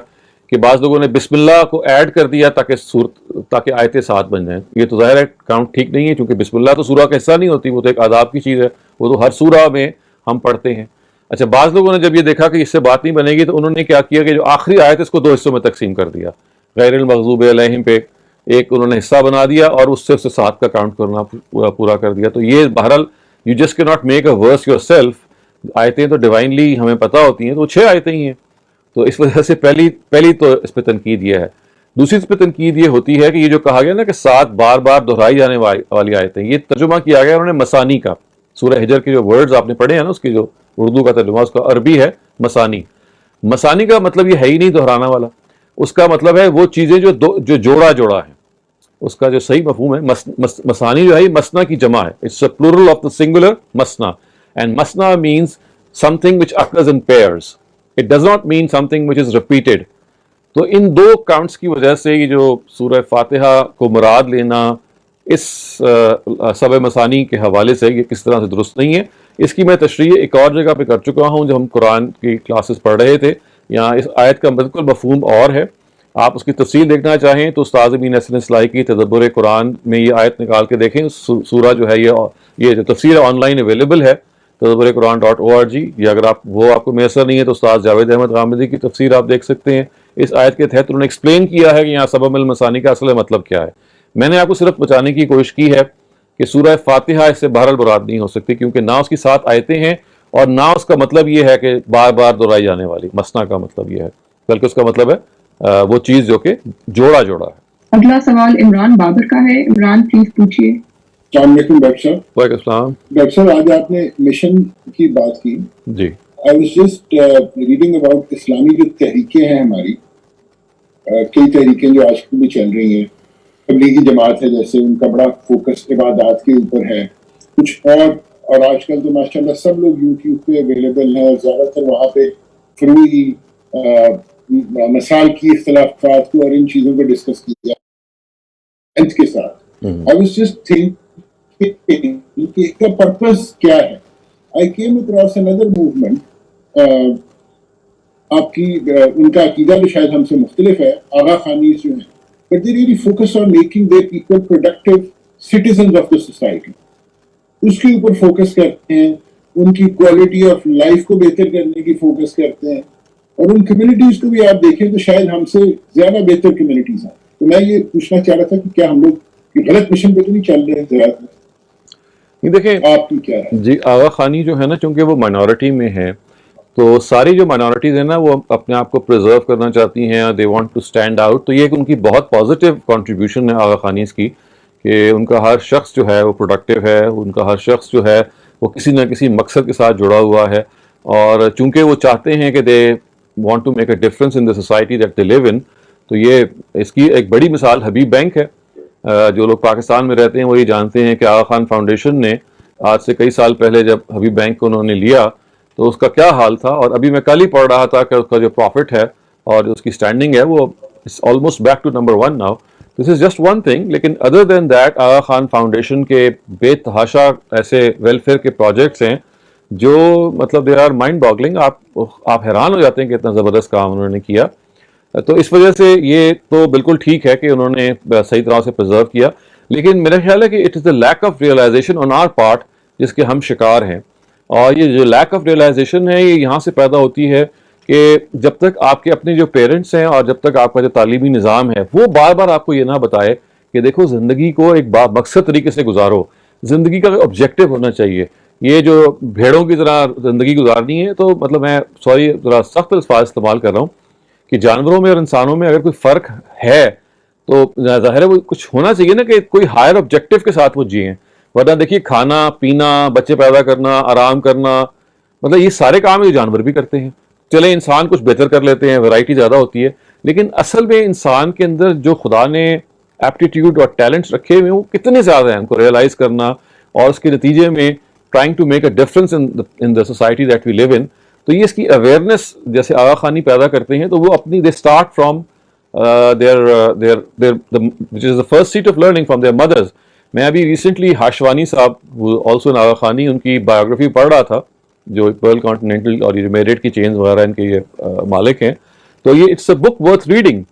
کہ بعض لوگوں نے بسم اللہ کو ایڈ کر دیا تاکہ آیتیں 7 بن جائیں. یہ تو ظاہر ہے کاؤنٹ ٹھیک نہیں ہے, کیونکہ بسم اللہ تو سورہ کا حصہ نہیں ہوتی, وہ تو ایک آداب کی چیز ہے, وہ تو ہر سورہ میں ہم پڑھتے ہیں. اچھا, بعض لوگوں نے جب یہ دیکھا کہ اس سے بات نہیں بنے گی تو انہوں نے کیا کیا کہ جو آخری آیت اس کو 2 حصوں میں تقسیم کر دیا, غیر المغضوب علیہم پہ ایک انہوں نے حصہ بنا دیا اور اس سے 7 کا کاؤنٹ کرنا پورا کر دیا. تو یہ بہرحال you just key not make a worse yourself. آیتیں تو ڈیوائنلی ہمیں پتہ ہوتی ہیں, تو 6 آیتیں ہی ہیں. تو اس وجہ سے پہلی تو اس پہ تنقید یہ ہے. دوسری اس پہ تنقید یہ ہوتی ہے کہ یہ جو کہا گیا نا کہ 7 بار بار دہرائی جانے والی آیتیں, یہ ترجمہ کیا گیا انہوں نے مسانی کا. سورہ ہجر کے جو ورڈز آپ نے پڑھے ہیں نا, اس کی جو اردو کا ترجمہ اس کا عربی ہے مسانی. مسانی کا مطلب یہ ہے ہی نہیں دہرانا والا, اس کا مطلب ہے وہ چیزیں جو جوڑا ہیں. اس کا جو صحیح مفہوم ہے مسانی جو ہے یہ مسنا کی جمع ہے. It's a plural of the singular مسنا, اینڈ مسنا means something which occurs in pairs. It does not mean something which is repeated. تو ان دو کاؤنٹس کی وجہ سے یہ جو سورہ فاتحہ کو مراد لینا اس سبع مثانی کے حوالے سے یہ کس طرح سے درست نہیں ہے. اس کی میں تشریح ایک اور جگہ پہ کر چکا ہوں جب ہم قرآن کی کلاسز پڑھ رہے تھے. یہاں اس آیت کا بالکل مفہوم اور ہے. آپ اس کی تفصیل دیکھنا چاہیں تو استاد امین حسن اصلاحی کی تدبر قرآن میں یہ آیت نکال کے دیکھیں. سورہ جو ہے یہ جو تفسیر آن لائن اویلیبل ہے تدبر قرآن.org, یا اگر آپ کو میسر نہیں ہے تو استاد جاوید احمد غامدی کی تفسیر آپ دیکھ سکتے ہیں. اس آیت کے تحت انہوں نے ایکسپلین کیا ہے کہ یہاں سبب المثانی کا اصل مطلب کیا ہے. میں نے آپ کو صرف بچانے کی کوشش کی ہے کہ سورہ فاتحہ اس سے بہرحال مراد نہیں ہو سکتی, کیونکہ نہ اس کی 7 آیتیں ہیں اور نہ اس کا مطلب یہ ہے کہ بار بار دہرائی جانے والی. مسنا کا مطلب یہ ہے, بلکہ اس کا مطلب ہے وہ چیز جو کہ جوڑا ہے. اگلا سوال عمران بابر کا ہے. عمران پلیز پوچھیے. السلام علیکم ڈاکٹر صاحب. وعلیکم السلام. ڈاکٹر صاحب آج آپ نے مشن کی بات کی. جی. I was just reading about اسلامی جو تحریکیں ہیں ہماری, کئی تحریکیں جو آج بھی چل رہی ہیں. تبلیغی جماعت ہے جیسے, ان کا بڑا فوکس عبادات کے اوپر ہے. کچھ اور آج کل تو ماشاء اللہ سب لوگ یوٹیوب پہ اویلیبل ہیں, اور زیادہ تر وہاں پہ فروئی مسائل کی اختلافات کو اور ان چیزوں کو ڈسکس کیا کے ساتھ. I was just thinking کہ اس کا پرپس کیا ہے. I came across another movement. آپ کی ان کا عقیدہ بھی شاید ہم سے مختلف ہے, آغا خانیز جو ہیں, but they really focus on making their people productive citizens of the society. اس کے اوپر فوکس کرتے ہیں, ان کی کوالٹی آف لائف کو بہتر کرنے کی فوکس کرتے ہیں, اور ان کمیونٹیز کو بھی آپ دیکھیں تو شاید ہم سے زیادہ بہتر کمیونٹیز ہیں. تو میں یہ پوچھنا چاہ رہا تھا کہ کیا ہم لوگ غلط مشن پہ تو نہیں چل رہے ہیں زیادہ؟ دیکھیں آپ کی کیا ہے؟ جی, آغا خانی جو ہے نا, چونکہ وہ مائنورٹی میں ہے تو ساری جو مائنورٹیز ہیں نا وہ اپنے آپ کو پریزرو کرنا چاہتی ہیں, they want to stand out. تو یہ ان کی بہت پازیٹیو کنٹریبیوشن ہے آغا خانیز کی, کہ ان کا ہر شخص جو ہے وہ پروڈکٹیو ہے, ان کا ہر شخص جو ہے وہ کسی نہ کسی مقصد کے ساتھ جڑا ہوا ہے. اور چونکہ وہ چاہتے ہیں کہ they want to make a difference in the society that they live in, تو یہ اس کی ایک بڑی مثال حبیب بینک ہے. جو لوگ پاکستان میں رہتے ہیں وہ یہ جانتے ہیں کہ آغا خان فاؤنڈیشن نے آج سے کئی سال پہلے جب حبیب بینک کو انہوں نے لیا تو اس کا کیا حال تھا, اور ابھی میں کل ہی پڑھ رہا تھا کہ اس کا جو پروفٹ ہے اور اس کی اسٹینڈنگ ہے وہ almost back to number 1 now. This is just one thing. لیکن other than that Aga Khan Foundation کے بے تحاشا ایسے ویلفیئر کے پروجیکٹس ہیں جو مطلب دے آر مائنڈ باگلنگ. آپ حیران ہو جاتے ہیں کہ اتنا زبردست کام انہوں نے کیا. تو اس وجہ سے یہ تو بالکل ٹھیک ہے کہ انہوں نے صحیح طرح سے پرزرو کیا, لیکن میرا خیال ہے کہ it is the lack of realisation on our part جس کے ہم شکار ہیں. اور یہ جو لیک آف ریئلائزیشن ہے یہ یہاں سے پیدا ہوتی ہے کہ جب تک آپ کے اپنے جو پیرنٹس ہیں اور جب تک آپ کا جو تعلیمی نظام ہے وہ بار بار آپ کو یہ نہ بتائے کہ دیکھو زندگی کو ایک مقصد طریقے سے گزارو, زندگی کا آبجیکٹو ہونا چاہیے. یہ جو بھیڑوں کی طرح زندگی گزارنی ہے, تو مطلب میں سوری ذرا سخت الفاظ استعمال کر رہا ہوں کہ جانوروں میں اور انسانوں میں اگر کوئی فرق ہے تو ظاہر ہے وہ کچھ ہونا چاہیے نا, کہ کوئی ہائر آبجیکٹو کے ساتھ وہ جئیں. ورنہ دیکھیے کھانا پینا, بچے پیدا کرنا, آرام کرنا, مطلب یہ سارے کام یہ جانور بھی کرتے ہیں. چلیں انسان کچھ بہتر کر لیتے ہیں, ویرائٹی زیادہ ہوتی ہے, لیکن اصل میں انسان کے اندر جو خدا نے ایپٹیٹیوڈ اور ٹیلنٹس رکھے ہوئے ہیں وہ کتنے زیادہ ہیں, ان کو ریئلائز کرنا اور اس کے نتیجے میں trying to make a difference in the society that we live in. تو یہ اس کی اویئرنیس جیسے آغا خانی پیدا کرتے ہیں تو وہ اپنی they start from which is the first seat of learning from their mothers. میں ابھی ریسنٹلی ہاشوانی صاحب آلسو ان آغا خانی, ان کی بایوگرافی پڑھ رہا تھا, جو پرل کانٹیننٹل اور میرٹ کی چینز وغیرہ ان کے یہ مالک ہیں. تو یہ it's a book worth reading,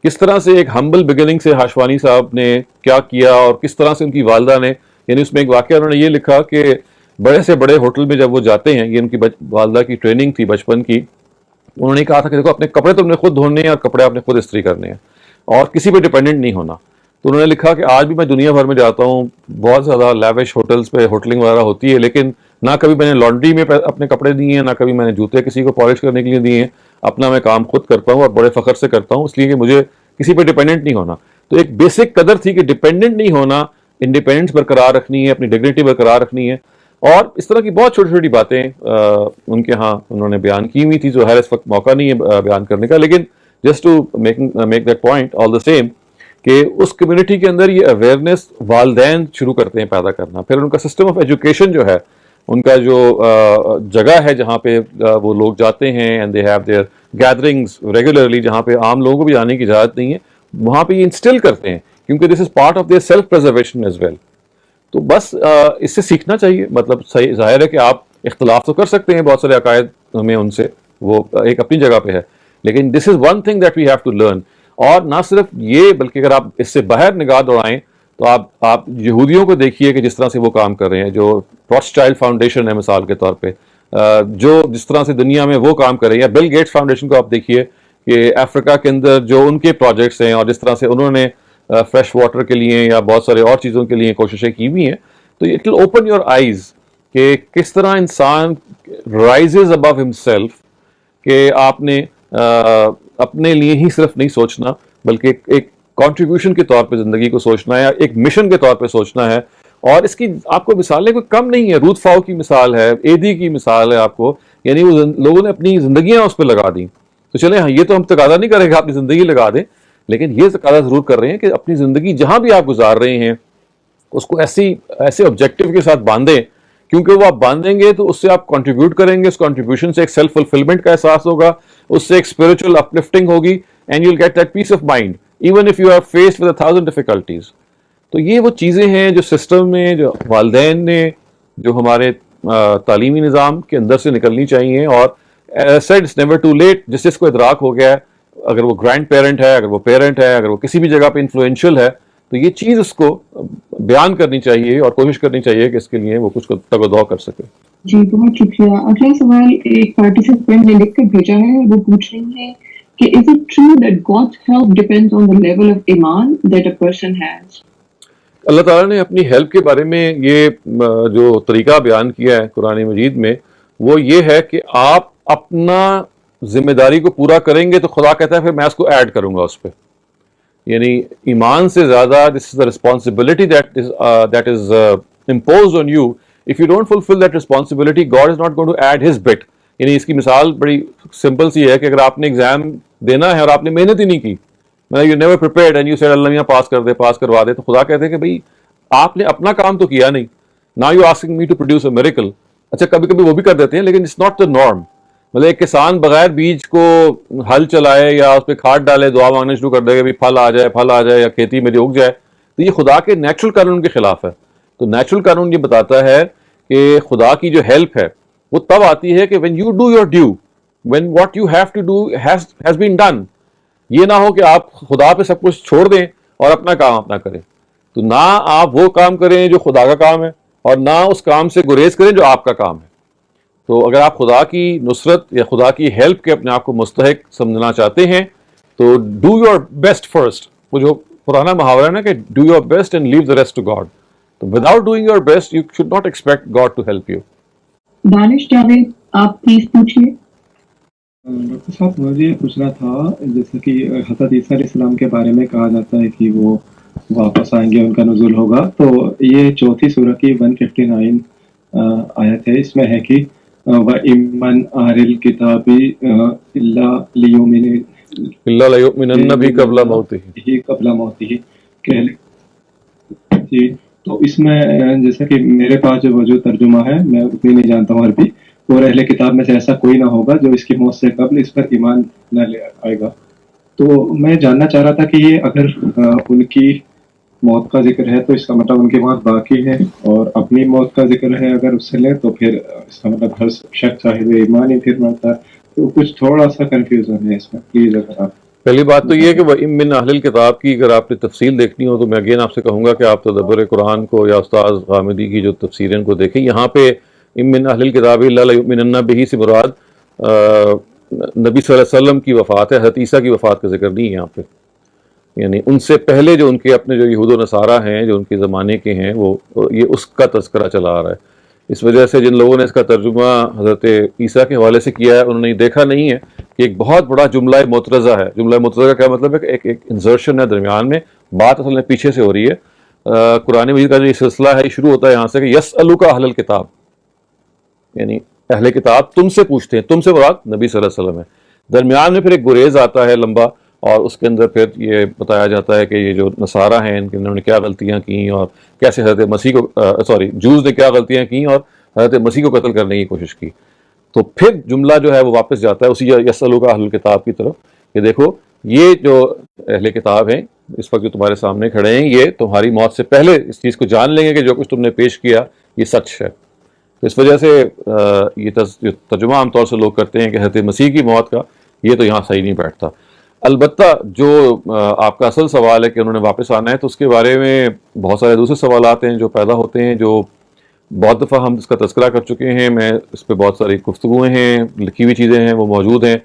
کس طرح سے ایک ہمبل بگننگ سے ہاشوانی صاحب نے کیا کیا اور کس طرح سے ان کی والدہ نے, یعنی اس میں ایک واقعہ انہوں نے یہ لکھا کہ بڑے سے بڑے ہوٹل میں جب وہ جاتے ہیں, یہ ان کی والدہ کی ٹریننگ تھی بچپن کی, انہوں نے کہا تھا کہ دیکھو اپنے کپڑے تو اپنے خود دھونے ہیں اور کپڑے اپنے خود استری کرنے ہیں اور کسی پہ ڈیپینڈنٹ نہیں ہونا. تو انہوں نے لکھا کہ آج بھی میں دنیا بھر میں جاتا ہوں, بہت زیادہ لیوش ہوٹلس پہ ہوٹلنگ وغیرہ ہوتی ہے, لیکن نہ کبھی میں نے لانڈری میں اپنے کپڑے دیے ہیں, نہ کبھی میں نے جوتے کسی کو پالش کرنے کے لیے دیے ہیں. اپنا میں کام خود کرتا ہوں اور بڑے فخر سے کرتا ہوں, اس لیے کہ مجھے کسی پہ ڈیپینڈنٹ نہیں ہونا. تو ایک بیسک قدر تھی کہ ڈیپینڈنٹ نہیں ہونا, انڈیپینڈنس برقرار رکھنی ہے, اپنی ڈگنیٹی برقرار رکھنی ہے. اور اس طرح کی بہت چھوٹی چھوٹی باتیں ان کے ہاں انہوں نے بیان کی ہوئی تھی, جو ہے اس وقت موقع نہیں ہے بیان کرنے کا, لیکن just to make that point all the same کہ اس کمیونٹی کے اندر یہ اویئرنیس والدین شروع کرتے ہیں پیدا کرنا. پھر ان کا سسٹم آف ایجوکیشن جو ہے, ان کا جو جگہ ہے جہاں پہ وہ لوگ جاتے ہیں, and they have their gatherings regularly, جہاں پہ عام لوگوں کو بھی جانے کی اجازت نہیں ہے, وہاں پہ یہ انسٹل کرتے ہیں, کیونکہ this is part of their self preservation as well. تو بس اس سے سیکھنا چاہیے. مطلب صحیح ظاہر ہے کہ آپ اختلاف تو کر سکتے ہیں بہت سارے عقائد میں ان سے, وہ ایک اپنی جگہ پہ ہے, لیکن this is one thing that we have to learn. اور نہ صرف یہ, بلکہ اگر آپ اس سے باہر نگاہ دوڑائیں تو آپ یہودیوں کو دیکھیے کہ جس طرح سے وہ کام کر رہے ہیں, جو روتشائلڈ فاؤنڈیشن ہے مثال کے طور پہ, جو جس طرح سے دنیا میں وہ کام کر رہے ہیں, یا بل گیٹس فاؤنڈیشن کو آپ دیکھیے کہ افریقہ کے اندر جو ان کے پروجیکٹس ہیں, اور جس طرح سے انہوں نے فریش واٹر کے لیے یا بہت سارے اور چیزوں کے لیے کوششیں کی ہوئی ہیں. تو it will open your eyes کہ کس طرح انسان رائزز ابو ہمسیلف, کہ آپ نے اپنے لیے ہی صرف نہیں سوچنا, بلکہ ایک کنٹریبیوشن کے طور پہ زندگی کو سوچنا ہے, یا ایک مشن کے طور پہ سوچنا ہے. اور اس کی آپ کو مثالیں کوئی کم نہیں ہے. رود فاؤ کی مثال ہے, ایدی کی مثال ہے آپ کو, یعنی وہ لوگوں نے اپنی زندگیاں اس پہ لگا دیں. تو چلیں ہاں, یہ تو ہم تقاضا نہیں کریں کہ آپ اپنی زندگی لگا دیں, لیکن یہ تقاضا ضرور کر رہے ہیں کہ اپنی زندگی جہاں بھی آپ گزار رہے ہیں اس کو ایسے آبجیکٹیو کے ساتھ باندھیں, کیونکہ وہ آپ باندھیں گے تو اس سے آپ کنٹریبیوٹ کریں گے, اس کنٹریبیوشن سے ایک سیلف فلفلمنٹ کا احساس ہوگا, اس سے ایک اسپرچل اپلفٹنگ ہوگی, and you will get that peace of mind even if you are faced with 1000 difficulties. تو یہ وہ چیزیں ہیں جو سسٹم میں, جو والدین نے, جو ہمارے تعلیمی نظام کے اندر سے نکلنی چاہیے. اور said it's never too late, جس کو ادراک ہو گیا ہے, اگر وہ گرینڈ پیرنٹ ہے, اگر وہ پیرنٹ ہے, اگر وہ کسی بھی جگہ پہ انفلوئنشل ہے, تو یہ چیز اس کو بیان کرنی چاہیے اور کوشش کرنی چاہیے کہ اس کے لیے وہ کچھ تگ و دو کر سکے. جی بہت شکریہ. اگلا سوال ایک پارٹیسپینٹ نے لکھ کر بھیجا ہے, وہ پوچھ رہی ہے کہ is it true that God's help depends on the level of iman that a person has? اللہ تعالیٰ نے اپنی ہیلپ کے بارے میں یہ جو طریقہ بیان کیا ہے قرآن مجید میں, وہ یہ ہے کہ آپ اپنا ذمہ داری کو پورا کریں گے تو خدا کہتا ہے پھر میں اس کو ایڈ کروں گا اس پہ. یعنی ایمان سے زیادہ this is the responsibility that is imposed on you. If you don't fulfil that responsibility, God is not going to add his bit. یعنی اس کی مثال بڑی سمپل سی ہے کہ اگر آپ نے ایگزام دینا ہے اور آپ نے محنت ہی نہیں کی, you never prepared and you said اللہ میاں پاس کر دے, پاس کروا دے, تو خدا کہتے ہیں کہ بھائی آپ نے اپنا کام تو کیا نہیں, now you asking me to produce a miracle. اچھا کبھی کبھی وہ بھی کر دیتے ہیں, لیکن اٹس ناٹ دا نارم. مطلب ایک کسان بغیر بیج کو ہل چلائے یا اس پہ کھاد ڈالے, دعا مانگنا شروع کر دے کہ پھل آ جائے یا کھیتی میری اگ جائے, تو یہ خدا کے نیچرل قانون کے خلاف ہے. تو نیچرل قانون یہ بتاتا ہے کہ خدا کی جو ہیلپ ہے وہ تب آتی ہے کہ when you do your due, when what you have to do has been done. یہ نہ ہو کہ آپ خدا پہ سب کچھ چھوڑ دیں اور اپنا کام اپنا کریں. تو نہ آپ وہ کام کریں جو خدا کا کام ہے, اور نہ اس کام سے گریز کریں جو آپ کا کام ہے. تو اگر آپ خدا کی نصرت یا خدا کی ہیلپ کے اپنے آپ کو مستحق سمجھنا چاہتے ہیں تو ڈو یور بیسٹ فرسٹ. وہ جو پرانا محاورہ ہے نا کہ do your best and leave the rest to God. تو without doing your best you should not expect God to help you. Danish Javed آپ پلیز پوچھیے. ڈاکٹر صاحب مجھے یہ پوچھنا تھا, جیسے کہ حضرت عیسیٰ علیہ السلام کے بارے میں کہا جاتا ہے کہ وہ واپس آئیں گے, ان کا نزول ہوگا. تو یہ چوتھی سورہ کی 159 آیت ہے, اس میں ہے کہ وَإِمَّنْ أَهْلِ الْكِتَابِ إِلَّا لَيُؤْمِنَنَّ بِهِ قَبْلَ مَوْتِهِ. جی, تو اس میں جیسا کہ میرے پاس جو ترجمہ ہے, میں اتنی نہیں جانتا ہوں عربی, اور اہل کتاب میں سے ایسا کوئی نہ ہوگا جو اس کی موت سے قبل اس پر ایمان نہ لے آئے گا. تو میں جاننا چاہ رہا تھا کہ یہ اگر ان کی موت کا ذکر ہے تو اس کا مطلب ان کی موت باقی ہے, اور اپنی موت کا ذکر ہے اگر اس سے لیں تو پھر اس کا مطلب ہر شخص صاحب ایمان ہی پھر مرتا ہے. تو کچھ تھوڑا سا کنفیوژن ہے اس میں, پلیز اگر آپ. پہلی بات تو یہ ہے کہ وَإِن مِّنْ أَهْلِ الْكِتَابِ کی اگر آپ نے تفصیل دیکھنی ہو تو میں اگین آپ سے کہوں گا کہ آپ تدبر قرآن کو یا استاذ غامدی کی جو تفسیریں کو دیکھیں. یہاں پہ إِن مِّنْ أَهْلِ الْكِتَابِ إِلَّا لَيُؤْمِنَنَّ بِهِ سے مراد نبی صلی اللہ علیہ وسلم کی وفات ہے, حضرت عیسیٰ کی وفات کا ذکر نہیں ہے یہاں پہ. یعنی ان سے پہلے جو ان کے اپنے جو یہود و نصارہ ہیں, جو ان کے زمانے کے ہیں, وہ یہ اس کا تذکرہ چلا آ رہا ہے. اس وجہ سے جن لوگوں نے اس کا ترجمہ حضرت عیسیٰ کے حوالے سے کیا ہے, انہوں نے دیکھا نہیں ہے کہ ایک بہت بڑا جملہ معترضہ ہے. جملہ معترضہ کا کیا مطلب ہے کہ ایک انسرشن ہے درمیان میں, بات اصل میں پیچھے سے ہو رہی ہے. قرآن مجید کا جو یہ سلسلہ ہے یہ شروع ہوتا ہے یہاں سے کہ یسألوک اہل الکتاب, یعنی اہل کتاب تم سے پوچھتے ہیں. تم سے مراد نبی صلی اللہ علیہ وسلم ہے. درمیان میں پھر ایک گریز آتا ہے لمبا, اور اس کے اندر پھر یہ بتایا جاتا ہے کہ یہ جو نصارہ ہیں انہوں نے کیا غلطیاں کیں اور کیسے حضرت مسیح کو جوز نے کیا غلطیاں کیں اور حضرت مسیح کو قتل کرنے کی کوشش کی. تو پھر جملہ جو ہے وہ واپس جاتا ہے اسی یسألوک اہل الکتاب کی طرف کہ دیکھو یہ جو اہل کتاب ہیں اس وقت جو تمہارے سامنے کھڑے ہیں یہ تمہاری موت سے پہلے اس چیز کو جان لیں گے کہ جو کچھ تم نے پیش کیا یہ سچ ہے. تو اس وجہ سے یہ ترجمہ عام طور سے لوگ کرتے ہیں کہ حضرت مسیح کی موت کا یہ تو یہاں صحیح نہیں بیٹھتا. البتہ جو آپ کا اصل سوال ہے کہ انہوں نے واپس آنا ہے تو اس کے بارے میں بہت سارے دوسرے سوالات ہیں جو پیدا ہوتے ہیں جو بہت دفعہ ہم اس کا تذکرہ کر چکے ہیں. میں اس پہ بہت ساری گفتگویں ہیں لکھی ہوئی چیزیں ہیں وہ موجود ہیں.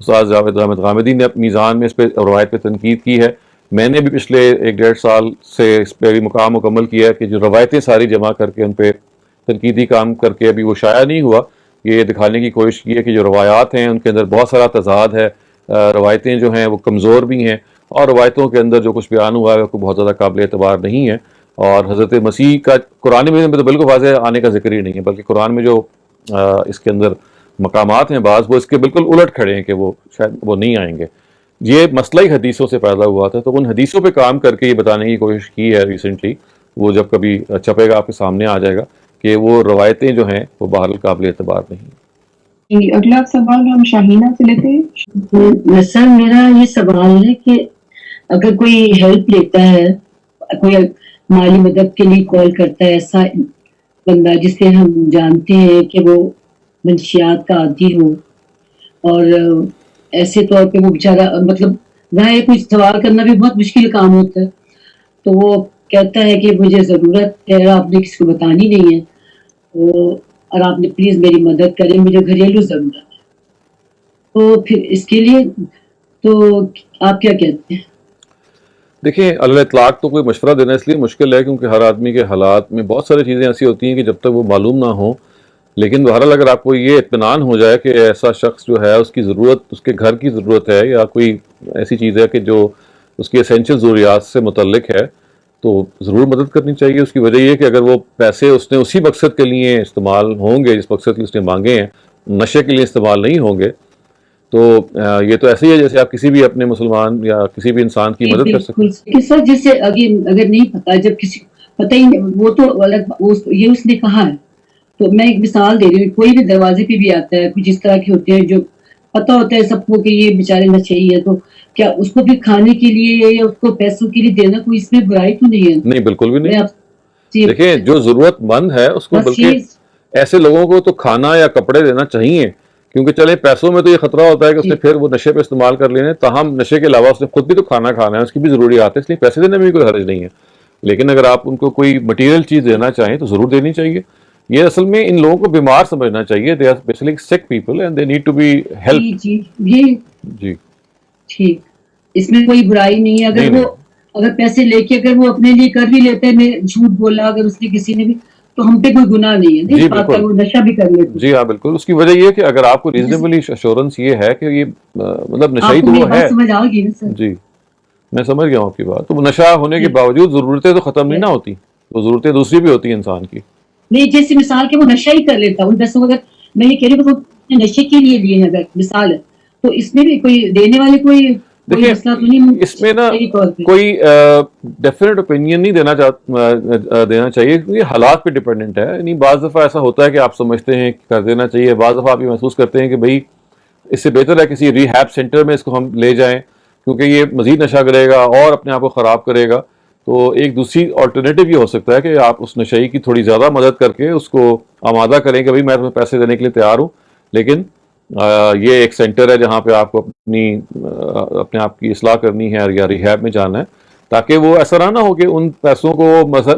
استاد جاوید احمد غامدی نے میزان میں اس پہ روایت پہ تنقید کی ہے. میں نے بھی پچھلے 1-1.5 سال سے اس پہ بھی مقام مکمل کیا ہے کہ جو روایتیں ساری جمع کر کے ان پہ تنقیدی کام کر کے ابھی وہ شائع نہیں ہوا. یہ دکھانے کی کوشش کی ہے کہ جو روایات ہیں ان کے اندر بہت سارا تضاد ہے. روایتیں جو ہیں وہ کمزور بھی ہیں اور روایتوں کے اندر جو کچھ بیان ہوا ہے وہ بہت زیادہ قابل اعتبار نہیں ہے. اور حضرت مسیح کا قرآن میں تو بالکل واضح آنے کا ذکر ہی نہیں ہے بلکہ قرآن میں جو اس کے اندر مقامات ہیں بعض وہ اس کے بالکل الٹ کھڑے ہیں کہ وہ شاید وہ نہیں آئیں گے. یہ مسئلہ ہی حدیثوں سے پیدا ہوا تھا تو ان حدیثوں پہ کام کر کے یہ بتانے کی کوشش کی ہے ریسنٹلی. وہ جب کبھی چھپے گا آپ کے سامنے آ جائے گا کہ وہ روایتیں جو ہیں وہ بہرحال قابل اعتبار نہیں. اگلا سوال ہم شاہینہ سے لیتے ہیں. سر میرا یہ سوال ہے کہ اگر کوئی ہیلپ لیتا ہے کوئی مالی مدد کے لیے کال کرتا ہے ایسا بندہ جس سے ہم جانتے ہیں کہ وہ منشیات کا عادی ہو اور ایسے طور پہ وہ بیچارہ مطلب ظاہر کوئی سوال کرنا بھی بہت مشکل کام ہوتا ہے تو وہ کہتا ہے کہ مجھے ضرورت ہے آپ نے کسی کو بتانی نہیں ہے اور آپ نے پلیز میری مدد کریں مجھے گھریلو ضرورت ہے. تو پھر اس کے لیے تو آپ کیا کہتے ہیں؟ دیکھیں علی اطلاق تو کوئی مشورہ دینا اس لیے مشکل ہے کیونکہ ہر آدمی کے حالات میں بہت ساری چیزیں ایسی ہوتی ہیں کہ جب تک وہ معلوم نہ ہوں. لیکن بہرحال اگر آپ کو یہ اطمینان ہو جائے کہ ایسا شخص جو ہے اس کی ضرورت اس کے گھر کی ضرورت ہے یا کوئی ایسی چیز ہے کہ جو اس کی اسینشل ضروریات سے متعلق ہے تو ضرور مدد کرنی چاہیے. اس کی وجہ یہ کہ اگر وہ پیسے اس نے اسی مقصد کے لیے استعمال ہوں گے جس مقصد کے اس نے مانگے ہیں نشے کے لیے استعمال نہیں ہوں گے تو یہ تو ایسے ہی ہے جیسے آپ کسی بھی اپنے مسلمان یا کسی بھی انسان کی مدد کر سکتے ہیں. سر جیسے اگر نہیں پتا جب کسی پتہ ہی وہ تو الگ یہ اس نے کہا ہے تو میں ایک مثال دے رہی ہوں. کوئی بھی دروازے پہ بھی آتا ہے کچھ اس طرح کے ہوتے ہیں جو پتہ ہوتا ہے سب کو کہ یہ بیچارے نشئی ہے تو کیا اس کو پھر کھانے کے لیے یا اس کو پیسوں کے لیے دینا کوئی اس میں برائی تو نہیں ہے؟ نہیں بالکل بھی نہیں. دیکھیں جو ضرورت مند ہے اس کو بلکہ ایسے لوگوں کو تو کھانا یا کپڑے دینا چاہیے کیونکہ چلے پیسوں میں تو یہ خطرہ ہوتا ہے کہ اس نے پھر وہ نشے پہ استعمال کر لینے تاہم نشے کے علاوہ اس نے خود بھی تو کھانا کھانا ہے اس کی بھی ضروریات ہے اس لیے پیسے دینے میں بھی کوئی حرج نہیں ہے. لیکن اگر آپ ان کو کوئی مٹیریل چیز دینا چاہیں تو ضرور دینی چاہیے. یہ اصل میں ان لوگوں کو بیمار سمجھنا چاہیے. they are basically sick people and they need to be helped. جی ٹھیک اس میں کوئی برائی نہیں ہے. اگر وہ اگر پیسے لے کے اگر وہ اپنے لیے کر بھی لیتے ہیں جھوٹ بولا اگر اس نے کسی نے بھی تو ہم پہ کوئی گناہ نہیں ہے. جی بالکل وہ نشہ بھی کر لیتے. جی ہاں بالکل. اس کی وجہ یہ کہ اگر آپ کو ریزنیبلی ایشورنس یہ ہے کہ یہ مطلب نشئی تو وہ ہے. سمجھ آ گئی نا سر؟ جی میں سمجھ گیا ہوں آپ کی بات. تو نشہ ہونے کے باوجود ضرورتیں تو ختم نہیں نہ ہوتی تو ضرورتیں دوسری بھی ہوتی ہیں انسان کی. نہیں جیسے مثال کہ وہ نشہ ہی کر لیتا ان پیسوں اگر میں یہ کہہ رہی ہوں کہ نشے کے لیے لیے ہیں اگر مثال ہے تو اس میں بھی کوئی دینے والے کوئی مسئلہ تو نہیں. اس میں نا کوئی ڈیفینیٹ اوپینین نہیں دینا چاہیے کیونکہ حالات پہ ڈپینڈنٹ ہے. یعنی بعض دفعہ ایسا ہوتا ہے کہ آپ سمجھتے ہیں کہ کر دینا چاہیے بعض دفعہ آپ یہ محسوس کرتے ہیں کہ بھائی اس سے بہتر ہے کسی ریہیب سینٹر میں اس کو ہم لے جائیں کیونکہ یہ مزید نشہ کرے گا اور اپنے آپ کو خراب کرے گا. تو ایک دوسری آلٹرنیٹیو یہ ہو سکتا ہے کہ آپ اس نشئی کی تھوڑی زیادہ مدد کر کے اس کو آمادہ کریں کہ بھائی میں تمہیں پیسے دینے کے لیے تیار ہوں لیکن یہ ایک سینٹر ہے جہاں پہ آپ کو اپنے آپ کی اصلاح کرنی ہے یا ریہیب میں جانا ہے تاکہ وہ ایسا نہ ہو کہ ان پیسوں کو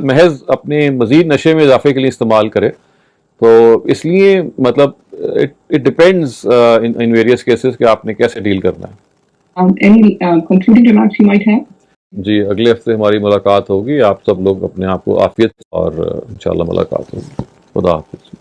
محض اپنے مزید نشے میں اضافے کے لیے استعمال کرے. تو اس لیے مطلب it depends in various cases کہ آپ نے کیسے ڈیل کرنا ہے. جی اگلے ہفتے ہماری ملاقات ہوگی. آپ سب لوگ اپنے آپ کو عافیت اور انشاءاللہ ملاقات ہوگی. خدا حافظ.